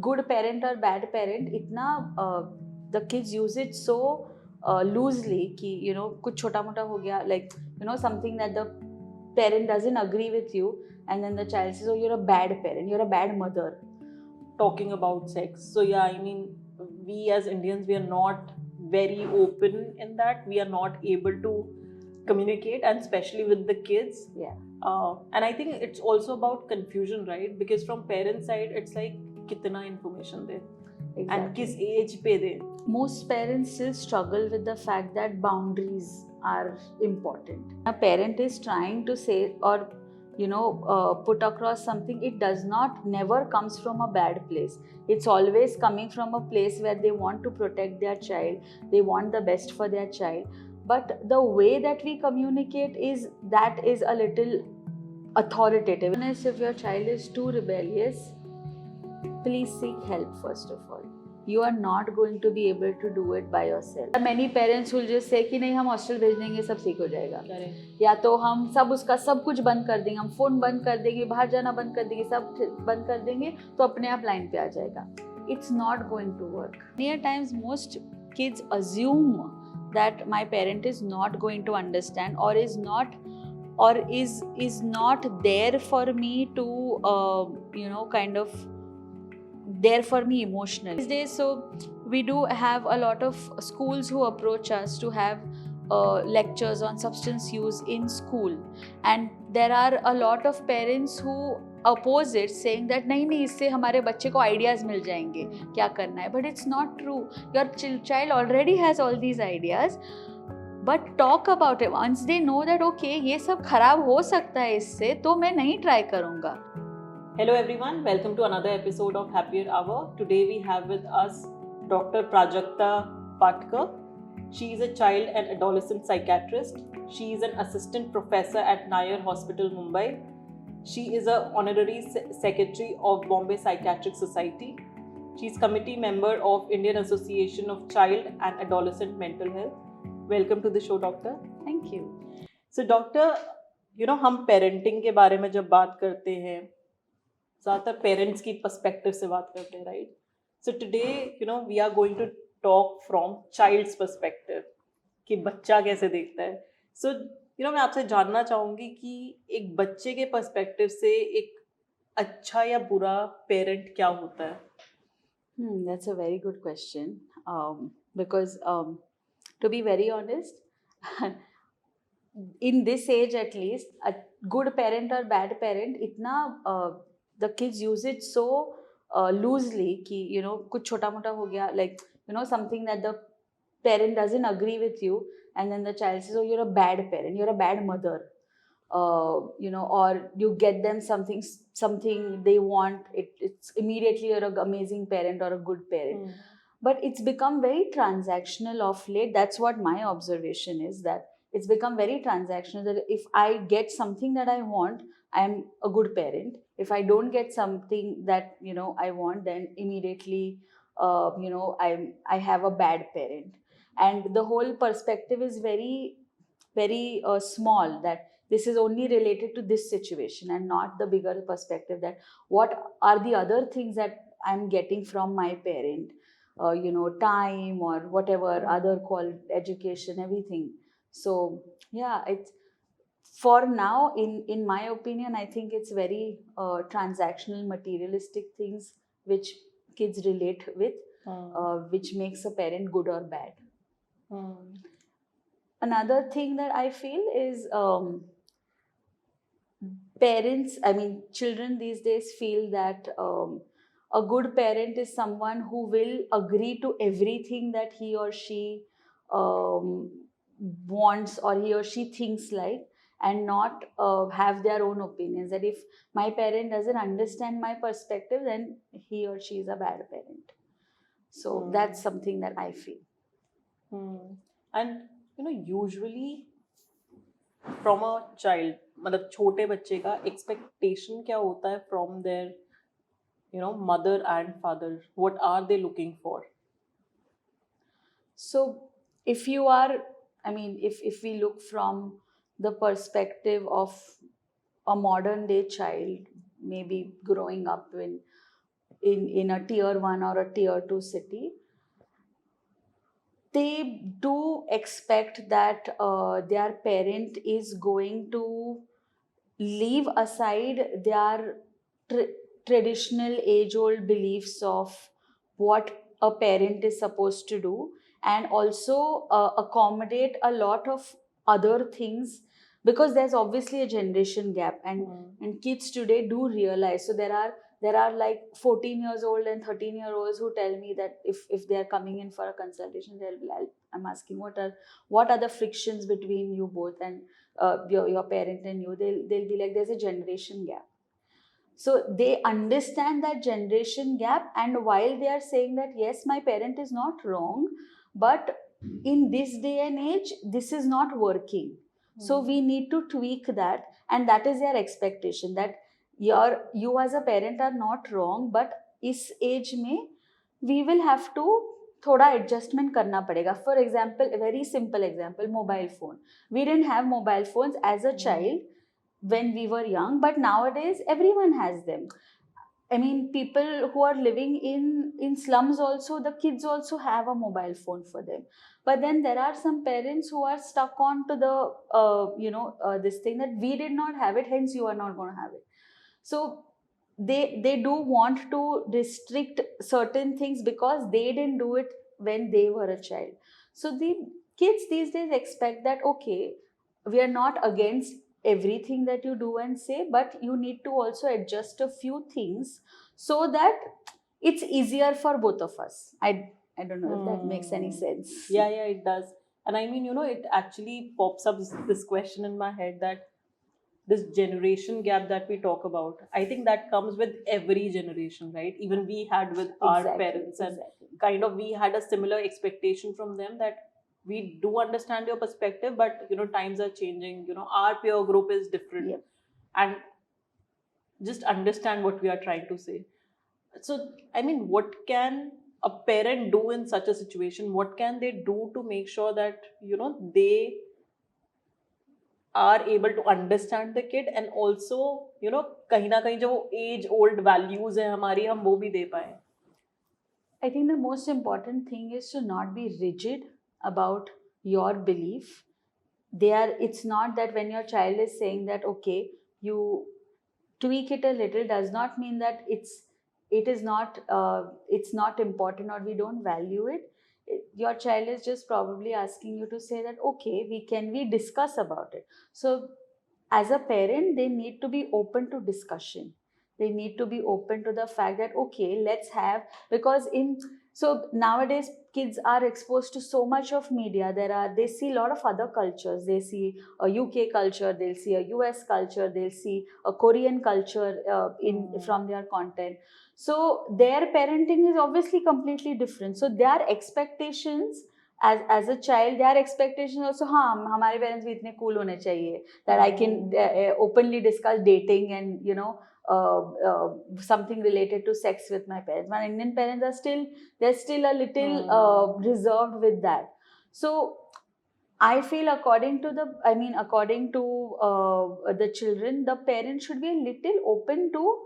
good parent or bad parent, इतना the kids use it so loosely कि कुछ छोटा मोटा हो गया, like something that the parent doesn't agree with you, and then the child says, oh, you're a bad parent, you're a bad mother. Talking about sex, so yeah, I mean, we as Indians, we are not very open in that. We are not able to communicate, and especially with the kids. Yeah. And I think it's also about confusion, right? Because from parents side, it's like kitna information de, and kis age pe de. Most parents still struggle with the fact that boundaries are important. A parent is trying to say or put across something, it does not never comes from a bad place. It's always coming from a place where they want to protect their child, they want the best for their child, but the way that we communicate is a little authoritative. If your child is too rebellious, please seek help first of all. You are not going to be able to do it by yourself. Many parents will just say कि नहीं, हम hostel भेज देंगे, सब ठीक हो जाएगा, या तो हम उसका सब कुछ बंद कर देंगे, हम फोन बंद कर देंगे, बाहर जाना बंद कर देंगे, सब बंद कर देंगे तो अपने आप लाइन पे आ जाएगा. It's not going to work. Many times most kids assume that my parent is not going to understand or is not there for me to kind of there for me emotionally these days. So we do have a lot of schools who approach us to have lectures on substance use in school, and there are a lot of parents who oppose it, saying that नहीं इससे हमारे बच्चे को ideas मिल जाएंगे क्या करना है. But it's not true. Your child already has all these ideas, but talk about it. Once they know that okay, ये सब खराब हो सकता है इससे, तो मैं नहीं try करूँगा. Hello everyone, welcome to another episode of Happier Hour. Today we have with us Dr. Prajakta Patkar. She is a child and adolescent psychiatrist. She is an assistant professor at Nair Hospital, Mumbai. She is an honorary secretary of Bombay Psychiatric Society. She is committee member of Indian Association of Child and Adolescent Mental Health. Welcome to the show, Doctor. Thank you. So, Doctor, हम parenting के बारे में जब बात करते हैं, ज़्यादातर parents की पर्सपेक्टिव से बात करते हैं, right? So today we are going to talk from child's perspective कि बच्चा कैसे देखता है. सो मैं आपसे जानना चाहूँगी कि एक बच्चे के पर्सपेक्टिव से एक अच्छा या बुरा पेरेंट क्या होता है? That's a very good question. Because to be very honest, in this age at least, a good parent or bad parent, the kids use it so loosely कि कुछ छोटा मोटा हो गया, like something that the parent doesn't agree with you, and then the child says, oh, you're a bad parent, you're a bad mother, or you get them something they want, it's immediately you're an amazing parent or a good parent. But it's become very transactional of late. That's what my observation is, that it's become very transactional, that if I get something that I want, I'm a good parent. If I don't get something that I want, then immediately I have a bad parent. And the whole perspective is very, very small, that this is only related to this situation and not the bigger perspective, that what are the other things that I'm getting from my parent, time or whatever other education, everything. So yeah, it's for now, in my opinion, I think it's very transactional, materialistic things which kids relate with, which makes a parent good or bad. Another thing that I feel is children these days feel that a good parent is someone who will agree to everything that he or she wants or he or she thinks like, and not have their own opinions. That if my parent doesn't understand my perspective, then he or she is a bad parent. So that's something that I feel. And usually from a child, मतलब छोटे बच्चे का expectation क्या होता है from their mother and father? What are they looking for? So if you are, if we look from the perspective of a modern day child, maybe growing up in in a tier 1 or a tier 2 city, they do expect that their parent is going to leave aside their traditional age old beliefs of what a parent is supposed to do, and also accommodate a lot of other things, because there's obviously a generation gap, and kids today do realize. So there are like 14 years old and 13-year-olds who tell me that if they are coming in for a consultation, I'm asking what are the frictions between you both, and your parent and you. They'll be like, there's a generation gap. So they understand that generation gap, and while they are saying that yes, my parent is not wrong, but in this day and age this is not working, so we need to tweak that. And that is their expectation, that you as a parent are not wrong, but इस age में we will have to थोड़ा adjustment करना पड़ेगा. For example, a very simple example, mobile phone. We didn't have mobile phones as a child when we were young, but nowadays everyone has them. I mean, people who are living in slums also, the kids also have a mobile phone for them. But then there are some parents who are stuck on to the this thing that we did not have it, hence you are not going to have it. So they do want to restrict certain things because they didn't do it when they were a child. So the kids these days expect that, okay, we are not against everything that you do and say, but you need to also adjust a few things so that it's easier for both of us. I don't know if that makes any sense. Yeah, it does. And I mean, it actually pops up this question in my head, that this generation gap that we talk about, I think that comes with every generation, right? Even we had with our Exactly, parents, and exactly. kind of we had a similar expectation from them, that we do understand your perspective, but times are changing, our peer group is different. Yep. And just understand what we are trying to say. So I mean, what can a parent do in such a situation? What can they do to make sure that they are able to understand the kid, and also कहीं ना कहीं जो age old values है हमारी, हम वो भी दे पाए. I think the most important thing is to not be rigid about your belief. It's not that when your child is saying that, okay, you tweak it a little, does not mean that it's not important or we don't value it. Your child is just probably asking you to say that, okay, we discuss about it. So as a parent, they need to be open to discussion. They need to be open to the fact that, okay, let's have, because so nowadays kids are exposed to so much of media. They see a lot of other cultures. They see a UK culture, they'll see a US culture, they'll see a Korean culture from their content. So their parenting is obviously completely different. So their expectations as a child, their expectations also, हाँ हमारे parents भी इतने cool होने चाहिए that I can openly discuss dating and something related to sex with my parents. My Indian parents they're still a little reserved with that. So I feel according to the children, the parents should be a little open to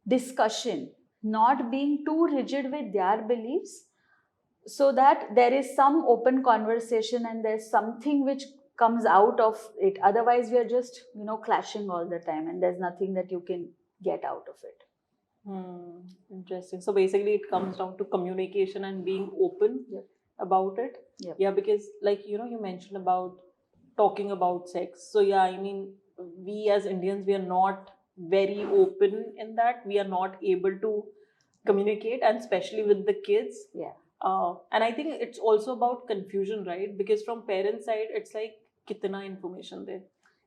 discussion, not being too rigid with their beliefs, so that there is some open conversation and there's something which comes out of it. Otherwise we are just clashing all the time, and there's nothing that you can get out of it. Interesting. So basically it comes down to communication and being open about it. Yeah, because like you mentioned about talking about sex. So yeah, I mean, we as Indians, we are not very open in that. We are not able to communicate, and especially with the kids. And I think it's also about confusion, right? Because from parents' side, it's like kitna information there,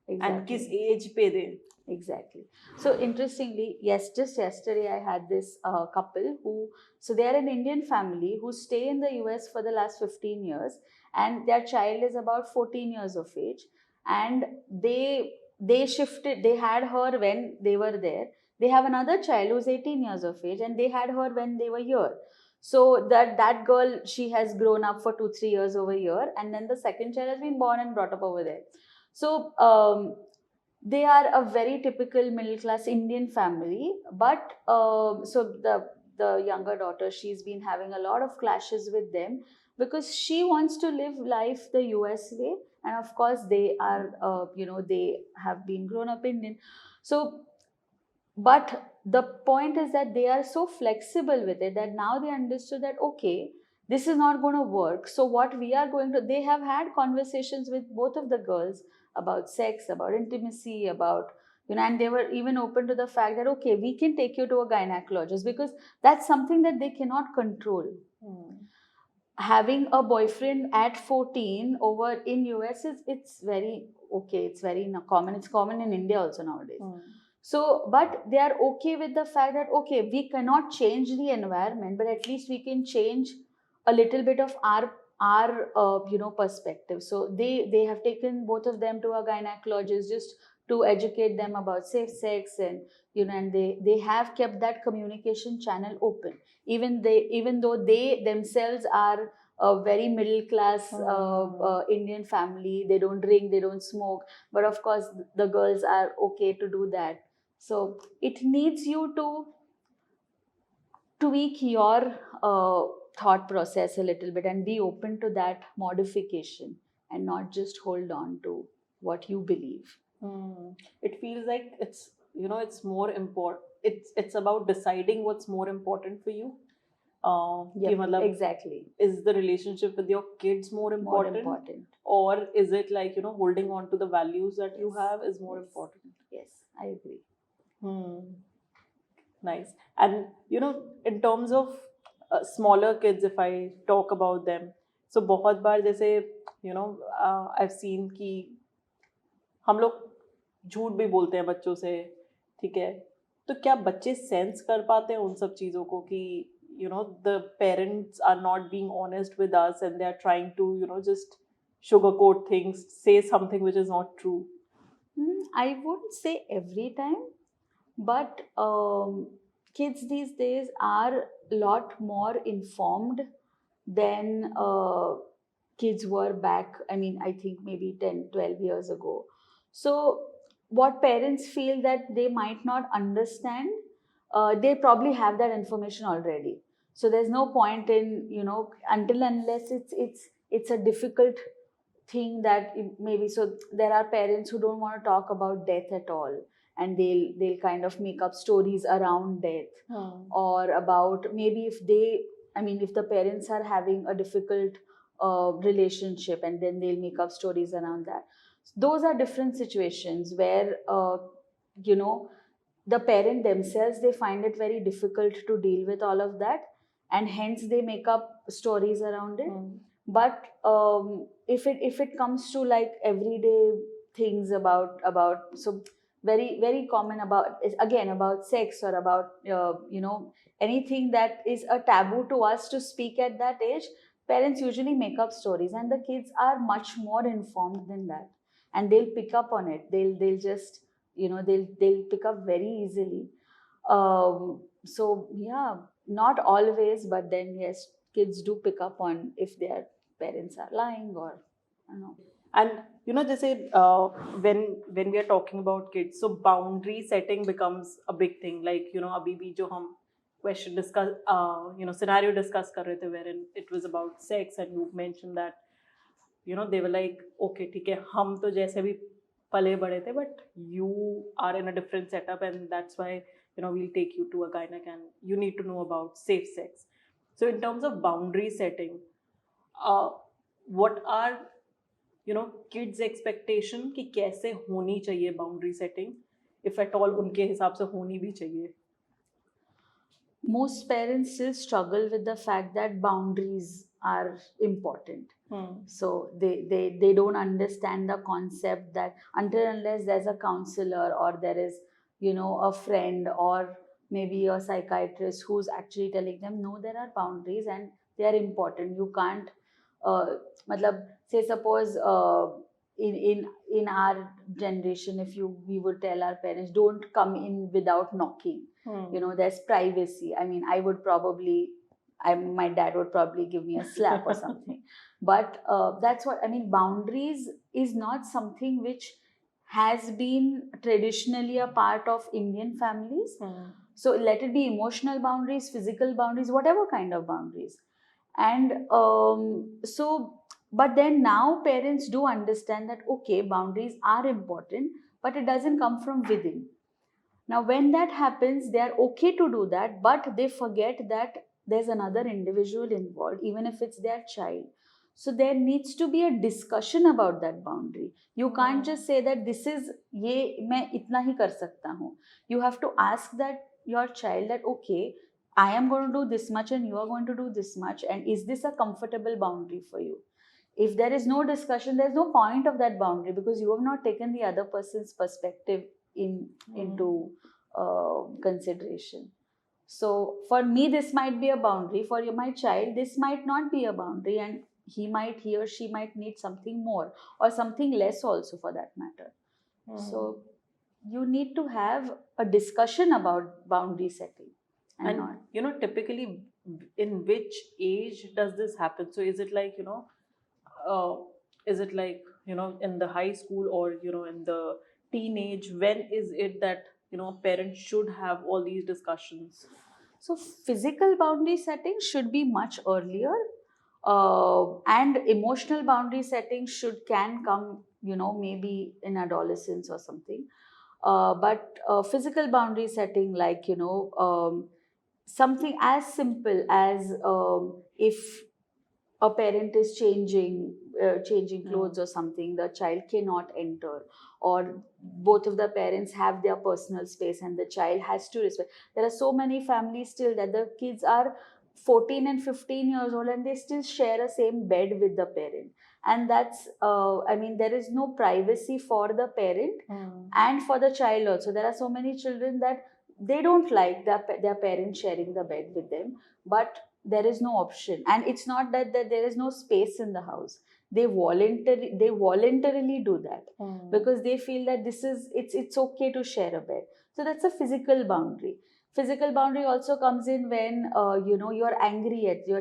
and kis age pe de. Exactly. So interestingly, just yesterday I had this couple so they are an Indian family who stay in the US for the last 15 years, and their child is about 14 years of age, and they shifted. They had her when they were there. They have another child who's 18 years of age, and they had her when they were here. So that girl, she has grown up for 2-3 years over here, and then the second child has been born and brought up over there. So they are a very typical middle class Indian family, but so the younger daughter, she's been having a lot of clashes with them because she wants to live life the US way, and of course they are, they have been grown up Indian. So, but the point is that they are so flexible with it that now they understood that, okay, this is not going to work. So what we are going to, they have had conversations with both of the girls about sex, about intimacy, about, and they were even open to the fact that, okay, we can take you to a gynecologist, because that's something that they cannot control. Having a boyfriend at 14 over in US is, it's very okay, it's very common. It's common in India also nowadays. So, but they are okay with the fact that, okay, we cannot change the environment, but at least we can change a little bit of our perspective. So they have taken both of them to a gynecologist just to educate them about safe sex, and and they have kept that communication channel open, even though they themselves are a very middle class Indian family. They don't drink, they don't smoke, but of course the girls are okay to do that. So it needs you to tweak your thought process a little bit and be open to that modification, and not just hold on to what you believe. It feels like it's more important. It's about deciding what's more important for you. Yeah, कि मतलब, exactly. is the relationship with your kids more important, or is it like holding on to the values that you have is more important? Yes, I agree. Nice. And in terms of smaller kids, if I talk about them, so बहुत बार जैसे I've seen कि हम लोग झूठ भी बोलते हैं बच्चों से, ठीक है? तो क्या बच्चे सेंस कर पाते हैं उन सब चीज़ों को कि the parents are not being honest with us and they are trying to just sugarcoat things, say something which is not true? I wouldn't say every time, but kids these days are a lot more informed than kids were back. I mean, I think maybe 10, 12 years ago. So what parents feel that they might not understand, they probably have that information already. So there's no point in, until unless it's a difficult thing that maybe, so there are parents who don't want to talk about death at all, and they'll kind of make up stories around death, or about maybe if the parents are having a difficult relationship, and then they'll make up stories around that. Those are different situations where the parent themselves, they find it very difficult to deal with all of that, and hence they make up stories around it. But if it comes to like everyday things about so very very common about, again, about sex, or about anything that is a taboo to us to speak at that age, parents usually make up stories, and the kids are much more informed than that, and they'll pick up on it. They'll just they'll pick up very easily. So yeah, not always, but then yes, kids do pick up on if their parents are lying, or I don't know. And जैसे when we are talking about kids, so boundary setting becomes a big thing. Like अभी भी जो हम question discuss scenario discuss कर रहे थे, wherein it was about sex, and you mentioned that they were like, okay, ठीक है, हम तो जैसे भी पले बड़े थे, but you are in a different setup, and that's why we'll take you to a gynac and you need to know about safe sex. So in terms of boundary setting, what are kids expectation कि कैसे होनी चाहिए boundary setting, if at all उनके हिसाब से होनी भी चाहिए? Most parents still struggle with the fact that boundaries are important. So they don't understand the concept that until unless there's a counselor, or there is a friend, or maybe a psychiatrist who's actually telling them, no, there are boundaries and they are important. You can't say suppose in our generation, if we would tell our parents, don't come in without knocking. There's privacy. I mean, my dad would probably give me a slap or something. But that's what I mean. Boundaries is not something which has been traditionally a part of Indian families. So let it be emotional boundaries, physical boundaries, whatever kind of boundaries. And but then now parents do understand that okay, boundaries are important, but it doesn't come from within. Now when that happens, they are okay to do that, but they forget that there's another individual involved, even if it's their child. So there needs to be a discussion about that boundary. You can't just say that this is ye मैं इतना ही कर सकता हूँ. You have to ask that your child that okay, I am going to do this much and you are going to do this much, and is this a comfortable boundary for you? If there is no discussion, there's no point of that boundary, because you have not taken the other person's perspective into consideration. So for me, this might be a boundary. For my child, this might not be a boundary, and he or she might need something more or something less also, for that matter. So you need to have a discussion about boundary setting. And not, you know, typically in which age does this happen? So is it like, you know, is it like, you know, in the high school, or you know, in the teenage? When is it that, you know, parents should have all these discussions? so physical boundary setting should be much earlier, and emotional boundary setting can come, you know, maybe in adolescence or something. But physical boundary setting, like, you know, something as simple as if a parent is changing clothes or something, the child cannot enter, or both of the parents have their personal space and the child has to respect. There are so many families still that the kids are 14 and 15 years old and they still share a same bed with the parent, and that's I mean, there is no privacy for the parent and for the child also. There are so many children that they don't like their parents sharing the bed with them, but there is no option. And it's not that there is no space in the house. They voluntarily do that because they feel that it's okay to share a bed. So that's a physical boundary. Physical boundary also comes in when you know, your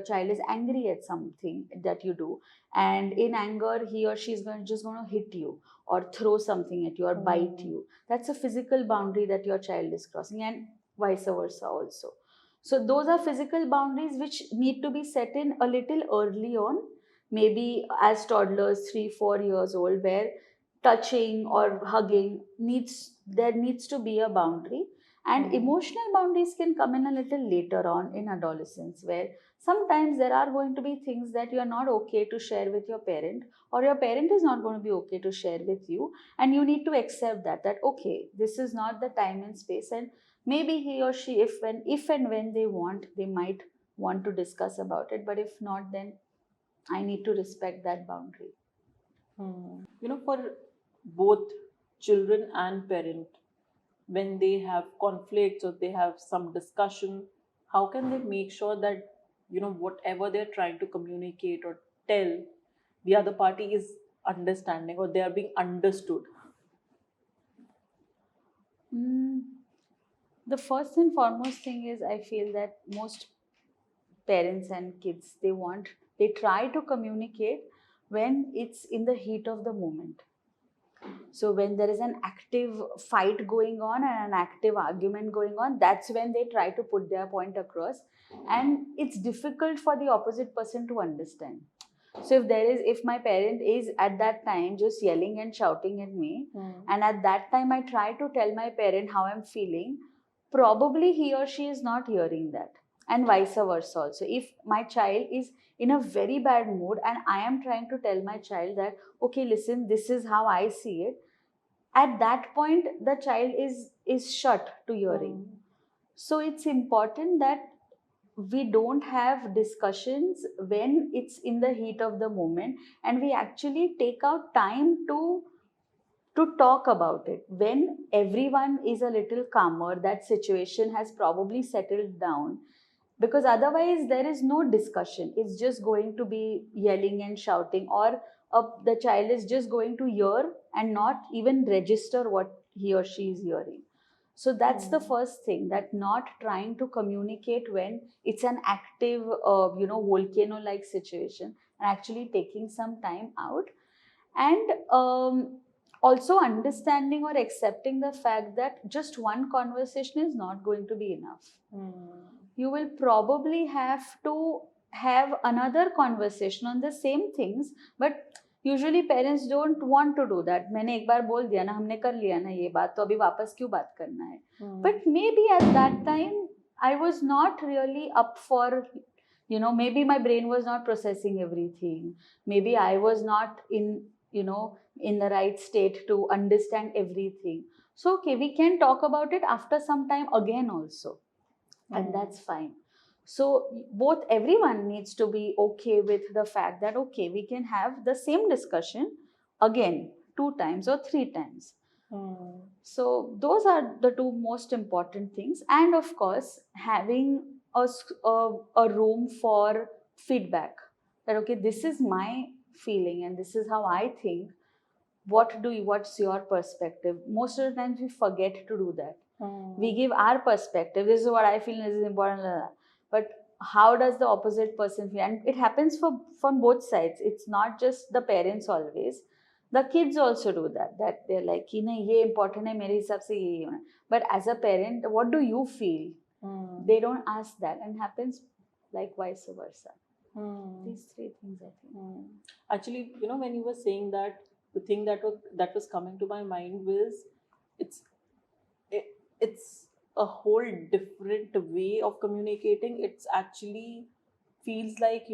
child is angry at something that you do, and in anger he or she is just going to hit you or throw something at you or bite you. That's a physical boundary that your child is crossing, and vice versa also. So those are physical boundaries which need to be set in a little early on, maybe as toddlers, 3-4 years old, where touching or hugging needs to be a boundary. And emotional boundaries can come in a little later on in adolescence, where sometimes there are going to be things that you are not okay to share with your parent, or your parent is not going to be okay to share with you, and you need to accept that okay, this is not the time and space, and maybe he or she, if and when they want, they might want to discuss about it, but if not, then I need to respect that boundary. You know, for both children and parent, when they have conflicts or they have some discussion, how can they make sure that, you know, whatever they're trying to communicate or tell, the other party is understanding or they are being understood? Mm, the first and foremost thing is, I feel that most parents and kids, they try to communicate when it's in the heat of the moment. So when there is an active fight going on and an active argument going on, that's when they try to put their point across, and it's difficult for the opposite person to understand. So if my parent is at that time just yelling and shouting at me, and at that time I try to tell my parent how I'm feeling, probably he or she is not hearing that. And vice versa also. If my child is in a very bad mood and I am trying to tell my child that, okay, listen, this is how I see it, at that point the child is shut to hearing. So it's important that we don't have discussions when it's in the heat of the moment, and we actually take out time to talk about it when everyone is a little calmer, that situation has probably settled down. Because otherwise there is no discussion, it's just going to be yelling and shouting, or the child is just going to hear and not even register what he or she is hearing. So that's the first thing, that not trying to communicate when it's an active volcano like situation, and actually taking some time out. And also understanding or accepting the fact that just one conversation is not going to be enough. You will probably have to have another conversation on the same things, but usually parents don't want to do that. मैंने एक बार बोल दिया ना, हमने कर लिया ना ये बात, तो अभी वापस क्यों बात करना है? But maybe at that time I was not really up for, maybe my brain was not processing everything. Maybe I was not in the right state to understand everything. So okay, we can talk about it after some time again also, and that's fine. So everyone needs to be okay with the fact that okay, we can have the same discussion again 2 times or 3 times. So those are the 2 most important things, and of course having a room for feedback, that okay, this is my feeling and this is how I think. What's your perspective? Most of the times we forget to do that. We give our perspective, this is what I feel, this is important, but how does the opposite person feel? And it happens from both sides. It's not just the parents always. The kids also do that they're like कि नहीं ये important है मेरे हिसाब से ये होना. But as a parent, what do you feel? They don't ask that, and happens like vice versa. These 3 things I think. Actually, when you were saying that, the thing that was coming to my mind was it's a whole different way of communicating. It's actually feels like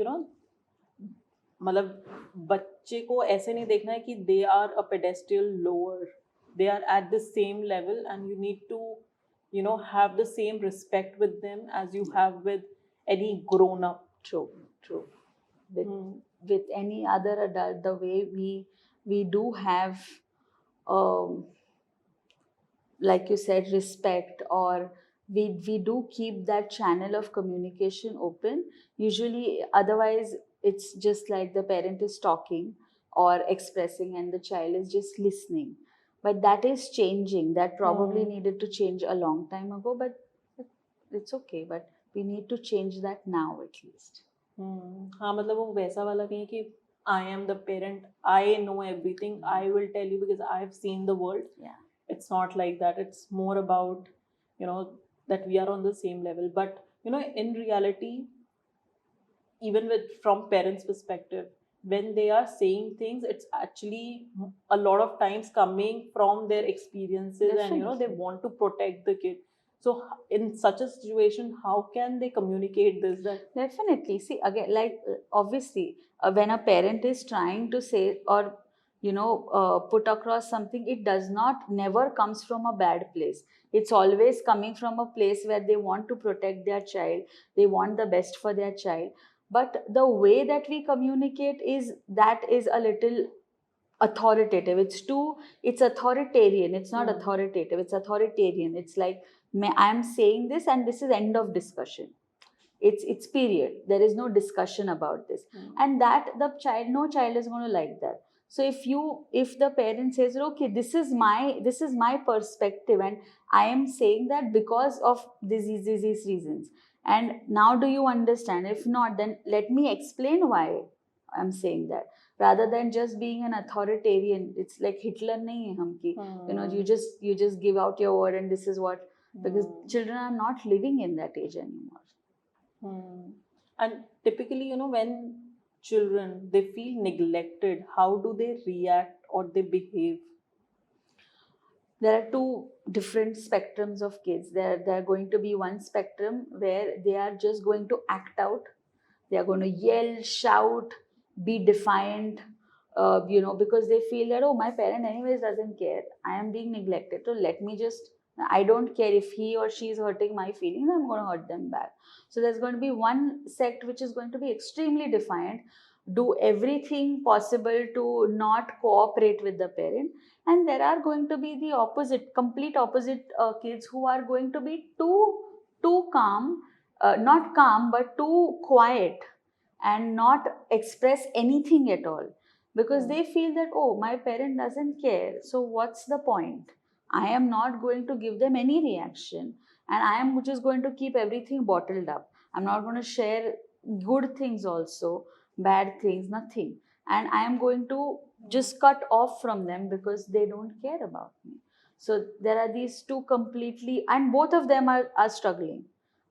मतलब बच्चे को ऐसे नहीं देखना है कि they are a pedestal lower, they are at the same level, and you need to have the same respect with them as you have with any grown up. True. With any other adult, the way we do have like you said, respect, or we do keep that channel of communication open. Usually otherwise it's just like the parent is talking or expressing and the child is just listening. But that is changing. That probably needed to change a long time ago, but it's okay. But we need to change that now at least. हाँ मतलब वो वैसा वाला नहीं है कि I am the parent, I know everything, I will tell you because I have seen the world. Yeah. It's not like that. It's more about that we are on the same level. But in reality, even from parents' perspective, when they are saying things, it's actually a lot of times coming from their experiences. Definitely. And they want to protect the kid. So in such a situation, how can they communicate this? Definitely. See, again, like obviously when a parent is trying to say or put across something, it does not never comes from a bad place. It's always coming from a place where they want to protect their child, they want the best for their child. But the way that we communicate is a little authoritative. It's authoritarian. It's not authoritative, it's authoritarian. It's like I'm saying this and this is end of discussion. It's period. There is no discussion about this. And that no child is going to like that. So if the parent says, okay, this is my perspective and I am saying that because of these reasons, and now do you understand? If not, then let me explain why I'm saying that, rather than just being an authoritarian. It's like Hitler nahi hai hum ki, you just give out your word and this is what, because children are not living in that age anymore. And typically, when children, they feel neglected, how do they react or they behave? There are 2 different spectrums of kids. There are going to be one spectrum where they are just going to act out. They are going to yell, shout, be defiant, because they feel that, oh, my parent anyways doesn't care. I am being neglected. So I don't care if he or she is hurting my feelings, I'm going to hurt them back. So there's going to be one sect which is going to be extremely defiant, do everything possible to not cooperate with the parent. And there are going to be the complete opposite kids who are going to be too calm, not calm, but too quiet and not express anything at all. Because they feel that, oh, my parent doesn't care. So what's the point? I am not going to give them any reaction, and I am just going to keep everything bottled up. I'm not going to share good things also, bad things, nothing. And I am going to just cut off from them because they don't care about me. So there are these two completely, and both of them are struggling.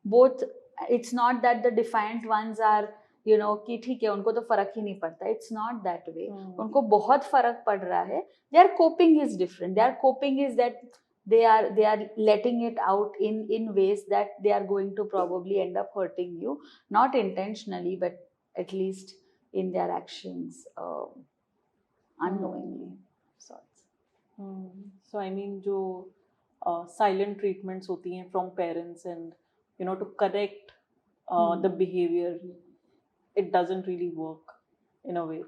Both, it's not that the defiant ones are, you know, कि ठीक है उनको तो फर्क ही नहीं पड़ता. It's not that way. उनको बहुत फर्क पड़ रहा है. Their coping is different. Their coping is that they are letting it out in ways that they are going to probably end up hurting you, not intentionally, but at least in their actions, unknowingly sorts. So I mean जो silent treatments होती हैं from parents and you know to correct the behavior, it doesn't really work in a way.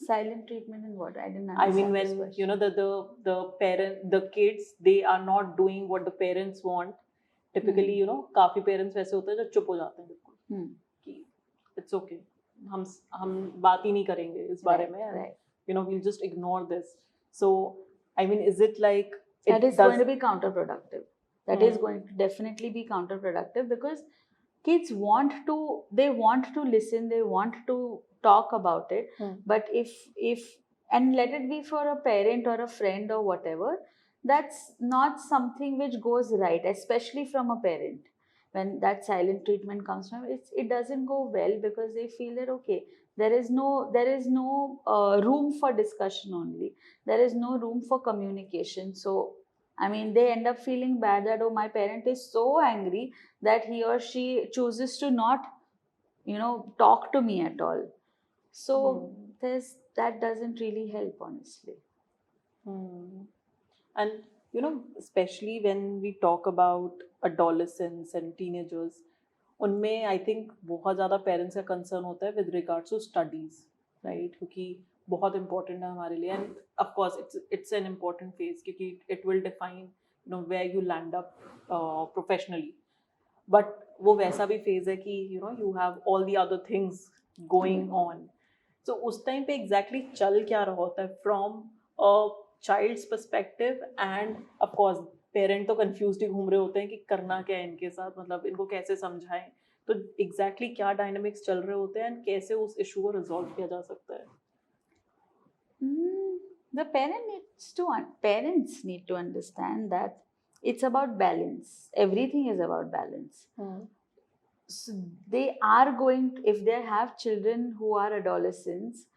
Silent treatment in what? I didn't I understand. mean this when question. you know the kids, they are not doing what the parents want. Typically you know काफी parents वैसे होते हैं जो चुप हो जाते हैं बिल्कुल कि it's okay, हम बात ही नहीं करेंगे इस बारे में, Right. you know we'll just ignore this. So I mean, is it like That is going to be counterproductive. That is going to definitely be counterproductive because kids want to listen, they want to talk about it. But if and let it be for a parent or a friend or whatever, that's not something which goes right, especially from a parent. When that silent treatment comes from, it doesn't go well because they feel that okay, there is no room for discussion only. There is no room for communication. So I mean, they end up feeling bad that, oh, my parent is so angry that he or she chooses to not, you know, talk to me at all. So that doesn't really help, honestly. And you know, especially when we talk about adolescents and teenagers, उनमें I think बहुत ज़्यादा parents का concern होता है with regards to studies, right? क्योंकि बहुत important है हमारे लिए, and of course it's an important phase क्योंकि it will define you know where you land up professionally. But वो वैसा भी phase है कि you know you have all the other things going on. So उस time पे exactly चल क्या रहा होता है from a child's perspective, and of course parent तो कंफ्यूज ही घूम रहे होते हैं कि करना क्या है इनके साथ, मतलब इनको कैसे समझाएं. तो एग्जैक्टली क्या डायनामिक्स चल रहे होते हैं एंड कैसे उस इशू को रिजॉल्व किया जा सकता है. The parents need to understand that it's about balance. Everything is about balance. So they are going to, if they have children who are adolescents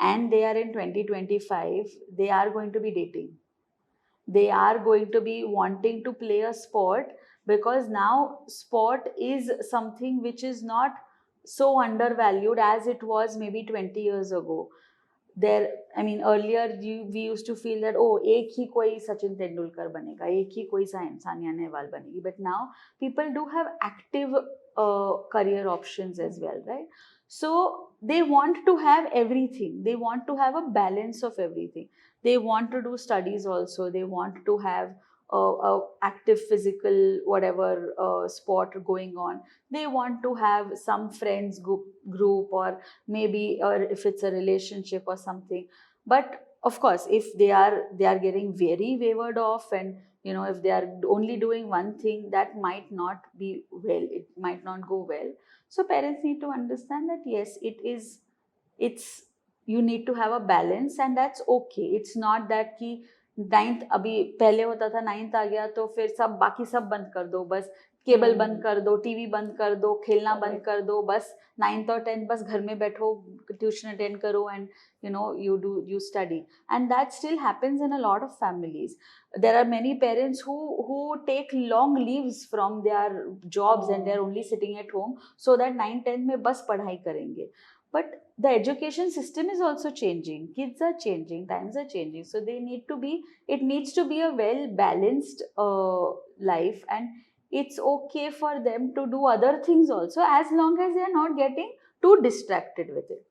and they are in 2025, they are going to be dating. They are going to be wanting to play a sport because now sport is something which is not so undervalued as it was maybe 20 years ago. I mean, earlier we used to feel that, oh, एक ही कोई Sachin Tendulkar बनेगा, एक ही कोई Sania Nehwal बनेगी. But now people do have active career options as well, right? So they want to have everything. They want to have a balance of everything. They want to do studies also. They want to have a active physical whatever sport going on. They want to have some friends group or maybe, or if it's a relationship or something. But of course, if they are getting very wavered off, and you know, if they are only doing one thing, that might not be well, it might not go well. So parents need to understand that yes, it's you need to have a balance, and that's okay. It's not that कि 9th अभी पहले होता था 9th आ गया तो फिर सब बाकी सब बंद कर दो, बस केबल बंद कर दो, टीवी बंद कर दो, खेलना बंद कर दो, बस 9th और 10th बस घर में बैठो, ट्यूशन अटेंड करो, and you know you study. And that still happens in a lot of families. There are many parents who take long leaves from their jobs and they're only sitting at home so that 9th 10th में बस पढ़ाई करेंगे. But the education system is also changing. Kids are changing, times are changing. So it needs to be a well balanced life, and it's okay for them to do other things also as long as they are not getting too distracted with it.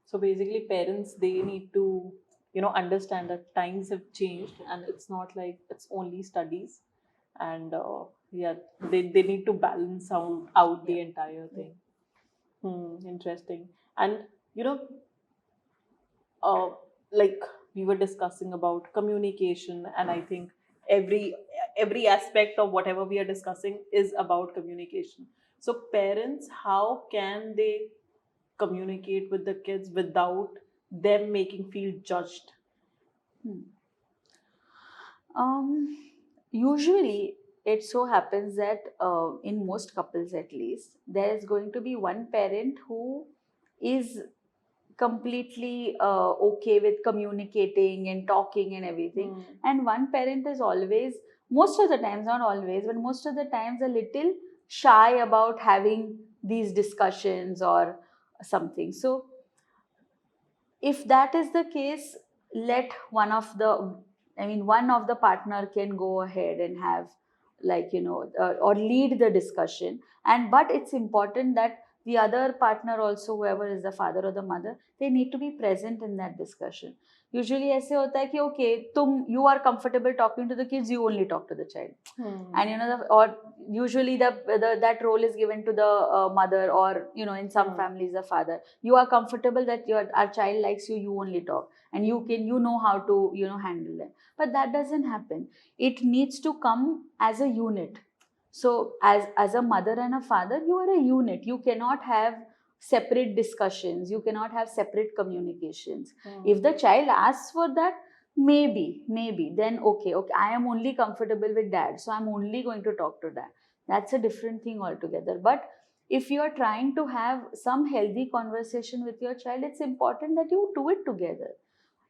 So basically parents, they need to you know understand that times have changed and it's not like it's only studies, and yeah, they need to balance out the entire thing. Interesting. And you know like we were discussing about communication, and I think every aspect of whatever we are discussing is about communication. So parents, how can they communicate with the kids without them making feel judged? Usually, it so happens that in most couples, at least, there is going to be one parent who is completely okay with communicating and talking and everything, and one parent is always, most of the times, not always, but most of the times, a little shy about having these discussions or something. So if that is the case, let one of the partner can go ahead and have, or lead the discussion. And but it's important that the other partner also, whoever is the father or the mother, they need to be present in that discussion. Usually ऐसे होता है कि okay, you are comfortable talking to the kids, you only talk to the child. And or usually that role is given to the mother, or in some families the father. You are comfortable that our child likes you, you only talk, and you know how to handle them. But that doesn't happen. It needs to come as a unit. So as a mother and a father, you are a unit. You cannot have separate discussions, you cannot have separate communications. If the child asks for that, maybe then okay, I am only comfortable with dad, so I'm only going to talk to dad. That's a different thing altogether. But if you are trying to have some healthy conversation with your child, it's important that you do it together.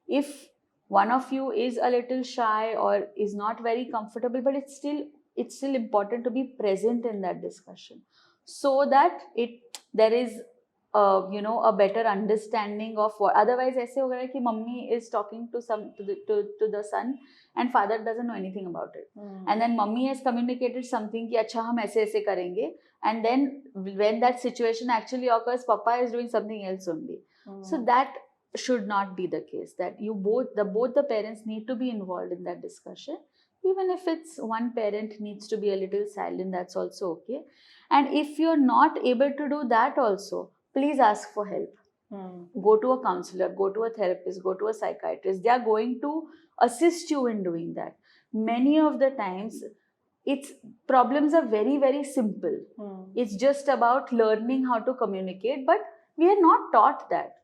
If one of you is a little shy or is not very comfortable, but it's still important to be present in that discussion, so that there is a better understanding of what. Otherwise ऐसे हो गया कि mummy is talking to the son and father doesn't know anything about it. And then mummy has communicated something कि अच्छा हम ऐसे ऐसे करेंगे, and then when that situation actually occurs, papa is doing something else only. So that should not be the case. That both the parents need to be involved in that discussion. Even if it's one parent needs to be a little silent, that's also okay. And if you're not able to do that also, please ask for help. Go to a counselor, go to a therapist, go to a psychiatrist. They are going to assist you in doing that. Many of the times, problems are very, very simple. It's just about learning how to communicate, but we are not taught that.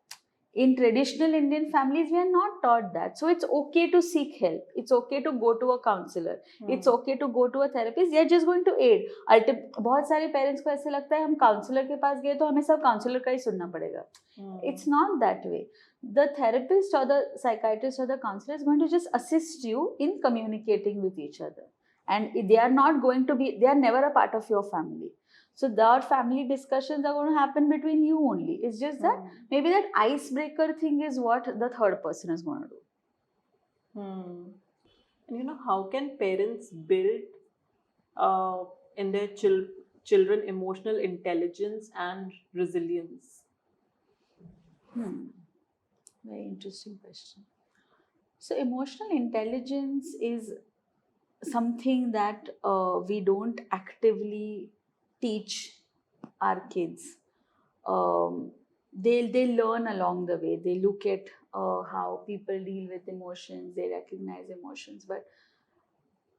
In traditional Indian families, we are not taught that. So it's okay to seek help. It's okay to go to a counselor. It's okay to go to a therapist. They are just going to aid. बहुत सारे parents को ऐसे लगता है हम counselor के पास गए तो हमें सब counselor का ही सुनना पड़ेगा. It's not that way. The therapist or the psychiatrist or the counselor is going to just assist you in communicating with each other. And they are never a part of your family. So our family discussions are going to happen between you only. It's just that maybe that icebreaker thing is what the third person is going to do. And how can parents build in their children emotional intelligence and resilience? Very interesting question. So emotional intelligence is something that we don't actively teach our kids. They learn along the way. They look at how people deal with emotions, they recognize emotions. But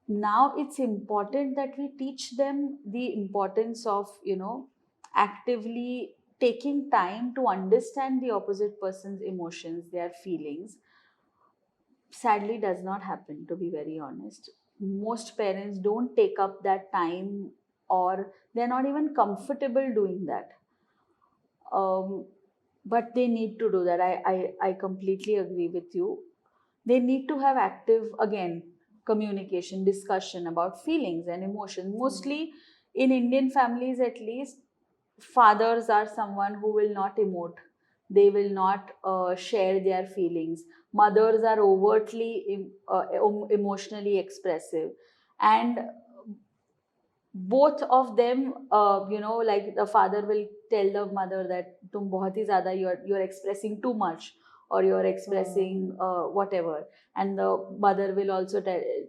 now it's important that we teach them the importance of actively taking time to understand the opposite person's emotions, their feelings. Sadly does not happen, to be very honest. Most parents don't take up that time, or they're not even comfortable doing that. But they need to do that. I completely agree with you. They need to have active, again, communication, discussion about feelings and emotions. Mostly in Indian families, at least, fathers are someone who will not emote. They will not share their feelings. Mothers are overtly emotionally expressive. And both of them, like the father will tell the mother that tum bahut hi zyada, you're expressing too much, or you're expressing whatever, and the mother will also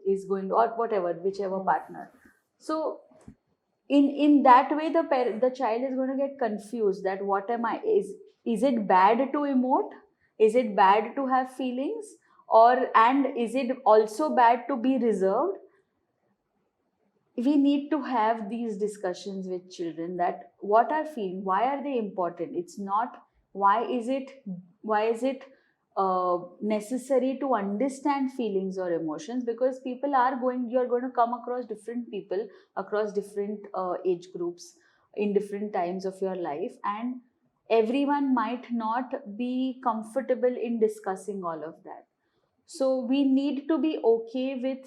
is going to, or whatever, whichever partner. So in that way, the child is going to get confused that what am I, is it bad to emote, is it bad to have feelings, and is it also bad to be reserved? We need to have these discussions with children, that what are feelings, why are they important. It's not why is it necessary to understand feelings or emotions? Because you're going to come across different people across different age groups in different times of your life, and everyone might not be comfortable in discussing all of that. So we need to be okay with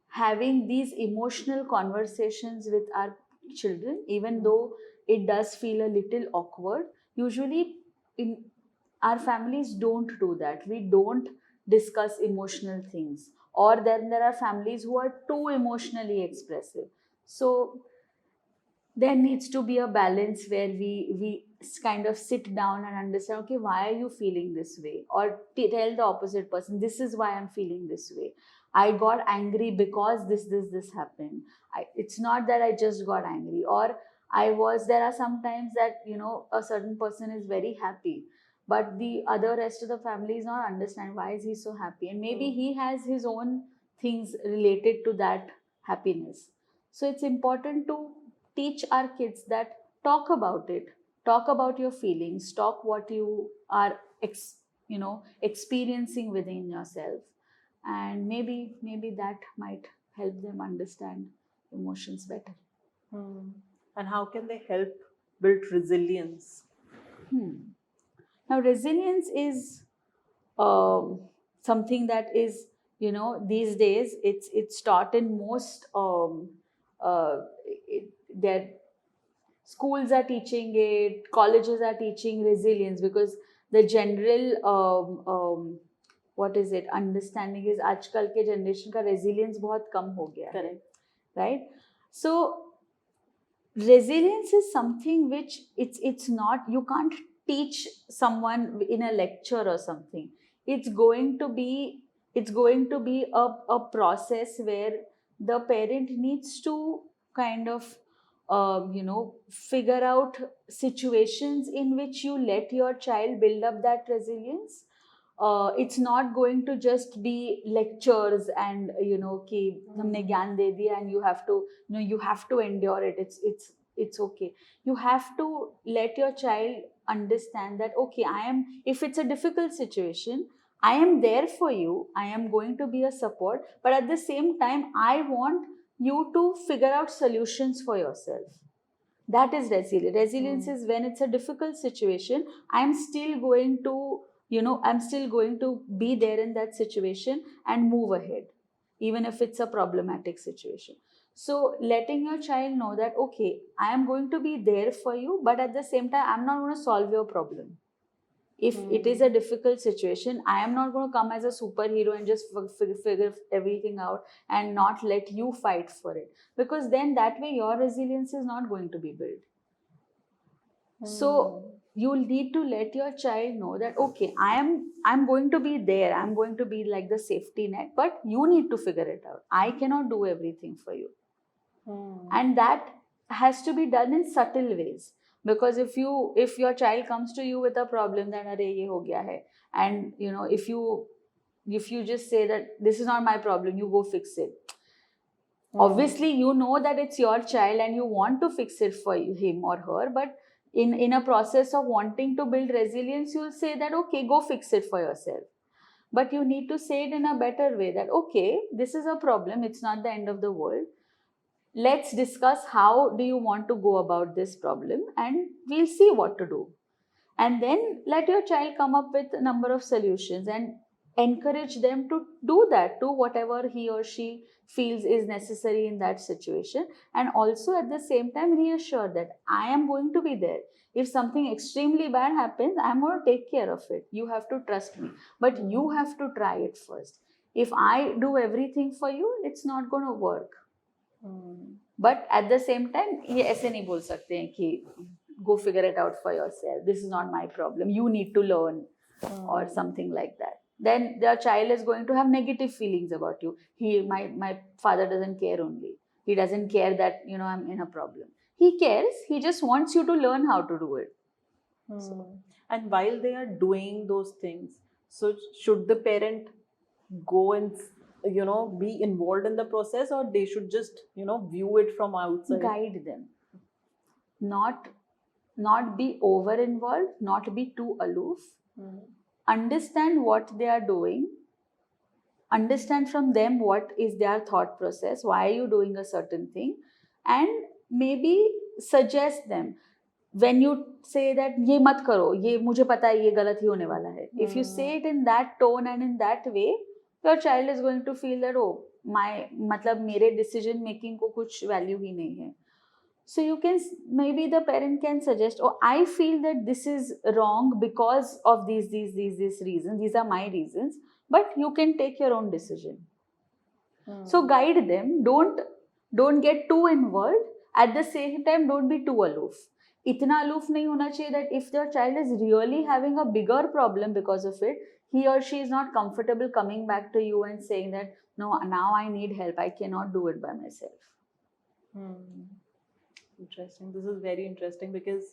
having these emotional conversations with our children, even though it does feel a little awkward. Usually, in our families don't do that. We don't discuss emotional things, or then there are families who are too emotionally expressive. So there needs to be a balance where we kind of sit down and understand, okay, why are you feeling this way? Or tell the opposite person, this is why I'm feeling this way. I got angry because this happened. It's not that I just got angry, or there are some times that, a certain person is very happy, but the other rest of the family is not understand why is he so happy, and maybe he has his own things related to that happiness. So it's important to teach our kids that talk about your feelings, talk what you are experiencing within yourself, and maybe that might help them understand emotions better. Hmm. And how can they help build resilience? Now resilience is something that is, these days it's taught in most that schools are teaching it, colleges are teaching resilience, because the general what is it understanding is आजकल के generation का resilience बहुत कम हो गया है. Correct. Right? So resilience is something which it's not, you can't teach someone in a lecture or something. It's going to be a process where the parent needs to kind of figure out situations in which you let your child build up that resilience. It's not going to just be lectures and कि हमने ज्ञान दे दिया and you have to endure it. It's okay. You have to let your child understand that, okay, if it's a difficult situation, I am there for you. I am going to be a support, but at the same time, I want you to figure out solutions for yourself. That is resilience. Resilience is when it's a difficult situation, I'm still going to be there in that situation and move ahead, even if it's a problematic situation. So letting your child know that, okay, I am going to be there for you, but at the same time, I'm not going to solve your problem. If it is a difficult situation, I am not going to come as a superhero and just figure everything out and not let you fight for it, because then that way your resilience is not going to be built. So you'll need to let your child know that, okay, I'm going to be there, I'm going to be like the safety net, but you need to figure it out. I cannot do everything for you. And that has to be done in subtle ways, because if your child comes to you with a problem that are ye ho gaya hai, and if you just say that this is not my problem, you go fix it. Obviously you know that it's your child and you want to fix it for him or her, but in a process of wanting to build resilience, you'll say that, okay, go fix it for yourself. But you need to say it in a better way, that, okay, this is a problem, it's not the end of the world. Let's discuss how do you want to go about this problem, and we'll see what to do. And then let your child come up with a number of solutions and encourage them to do that, to whatever he or she feels is necessary in that situation. And also at the same time reassure that I am going to be there. If something extremely bad happens, I'm going to take care of it. You have to trust me, but you have to try it first. If I do everything for you, it's not going to work. But at the same time, ये ऐसे नहीं बोल सकते हैं कि go figure it out for yourself. This is not my problem. You need to learn, or something like that. Then the child is going to have negative feelings about you. My father doesn't care only. He doesn't care that I'm in a problem. He cares. He just wants you to learn how to do it. And while they are doing those things, so should the parent go and be involved in the process, or they should just view it from outside? Guide them. Not not be over involved, not be too aloof, Hmm. understand what they are doing, understand from them what is their thought process, why are you doing a certain thing, and maybe suggest them. When you say that ये मत करो, ये मुझे पता है ये गलत ही होने वाला है, if you say it in that tone and in that way, your child is going to feel that oh my मतलब मेरे decision making को कुछ value ही नहीं है. So you can, maybe the parent can suggest, oh I feel that this is wrong because of these reasons, these are my reasons, but you can take your own decision. Hmm. So guide them, don't get too involved, at the same time don't be too aloof. इतना aloof नहीं होना चाहिए that if your child is really having a bigger problem because of it, he or she is not comfortable coming back to you and saying that no, now I need help, I cannot do it by myself. Interesting. This is very interesting because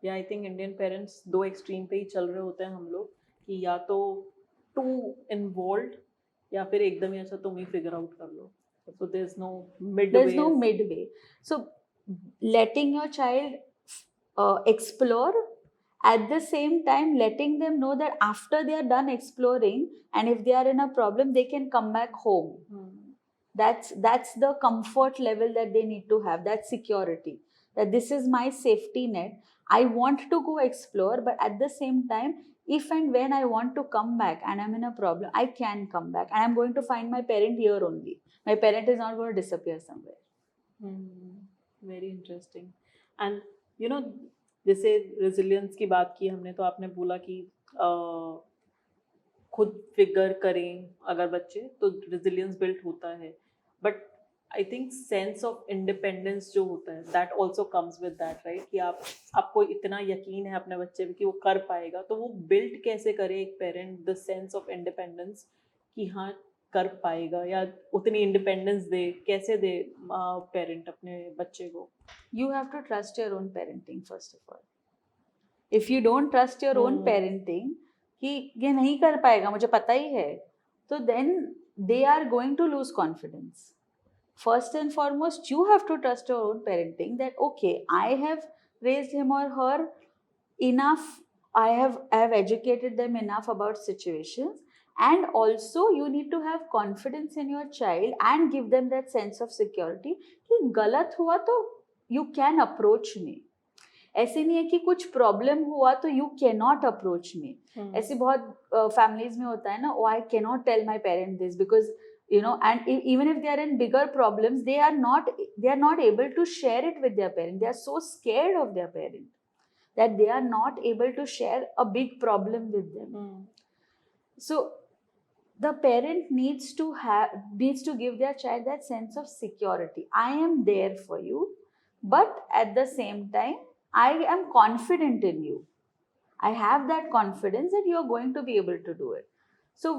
yeah, I think Indian parents दो extreme पे ही चल रहे होते हैं हम लोग कि या तो too involved या फिर एकदम ही अच्छा तुम ही figure out कर लो. So there's no midway. There's no midway. So letting your child explore, at the same time letting them know that after they are done exploring and if they are in a problem, they can come back home. That's the comfort level that they need to have, that security, that this is my safety net. I want to go explore, but at the same time, if and when I want to come back and I'm in a problem, I can come back and I'm going to find my parent here only. My parent is not going to disappear somewhere. Very interesting. And you know, जैसे resilience की बात की हमने, तो आपने बोला कि खुद फिगर करें अगर बच्चे तो resilience built होता है. But I think sense of independence जो होता है, that also comes with that, right? कि आपको इतना यकीन है अपने बच्चे पे कि वो कर पाएगा, तो वो build कैसे करे एक parent the sense of independence कि हाँ कर पाएगा या उतनी इंडिपेंडेंस दे, कैसे दे पेरेंट अपने बच्चे को? You have to trust your own parenting first of all. If you don't trust your own parenting कि ये नहीं कर पाएगा मुझे पता ही है, तो then they are going to lose confidence. First and foremost, you have to trust your own parenting that okay, I have raised him or her enough, I have educated them enough about situations, and also you need to have confidence in your child and give them that sense of security कि गलत हुआ तो you can approach me. ऐसे नहीं है कि कुछ problem हुआ तो you can not approach me. ऐसे बहुत फैमिलीज में होता है ना, oh I can not tell my parent this because you know, and even if they are in bigger problems, they are not able to share it with their parent. They are so scared of their parent that they are not able to share a big problem with them. So the parent needs to give their child that sense of security. I am there for you, but at the same time I am confident in you. I have that confidence that you are going to be able to do it. So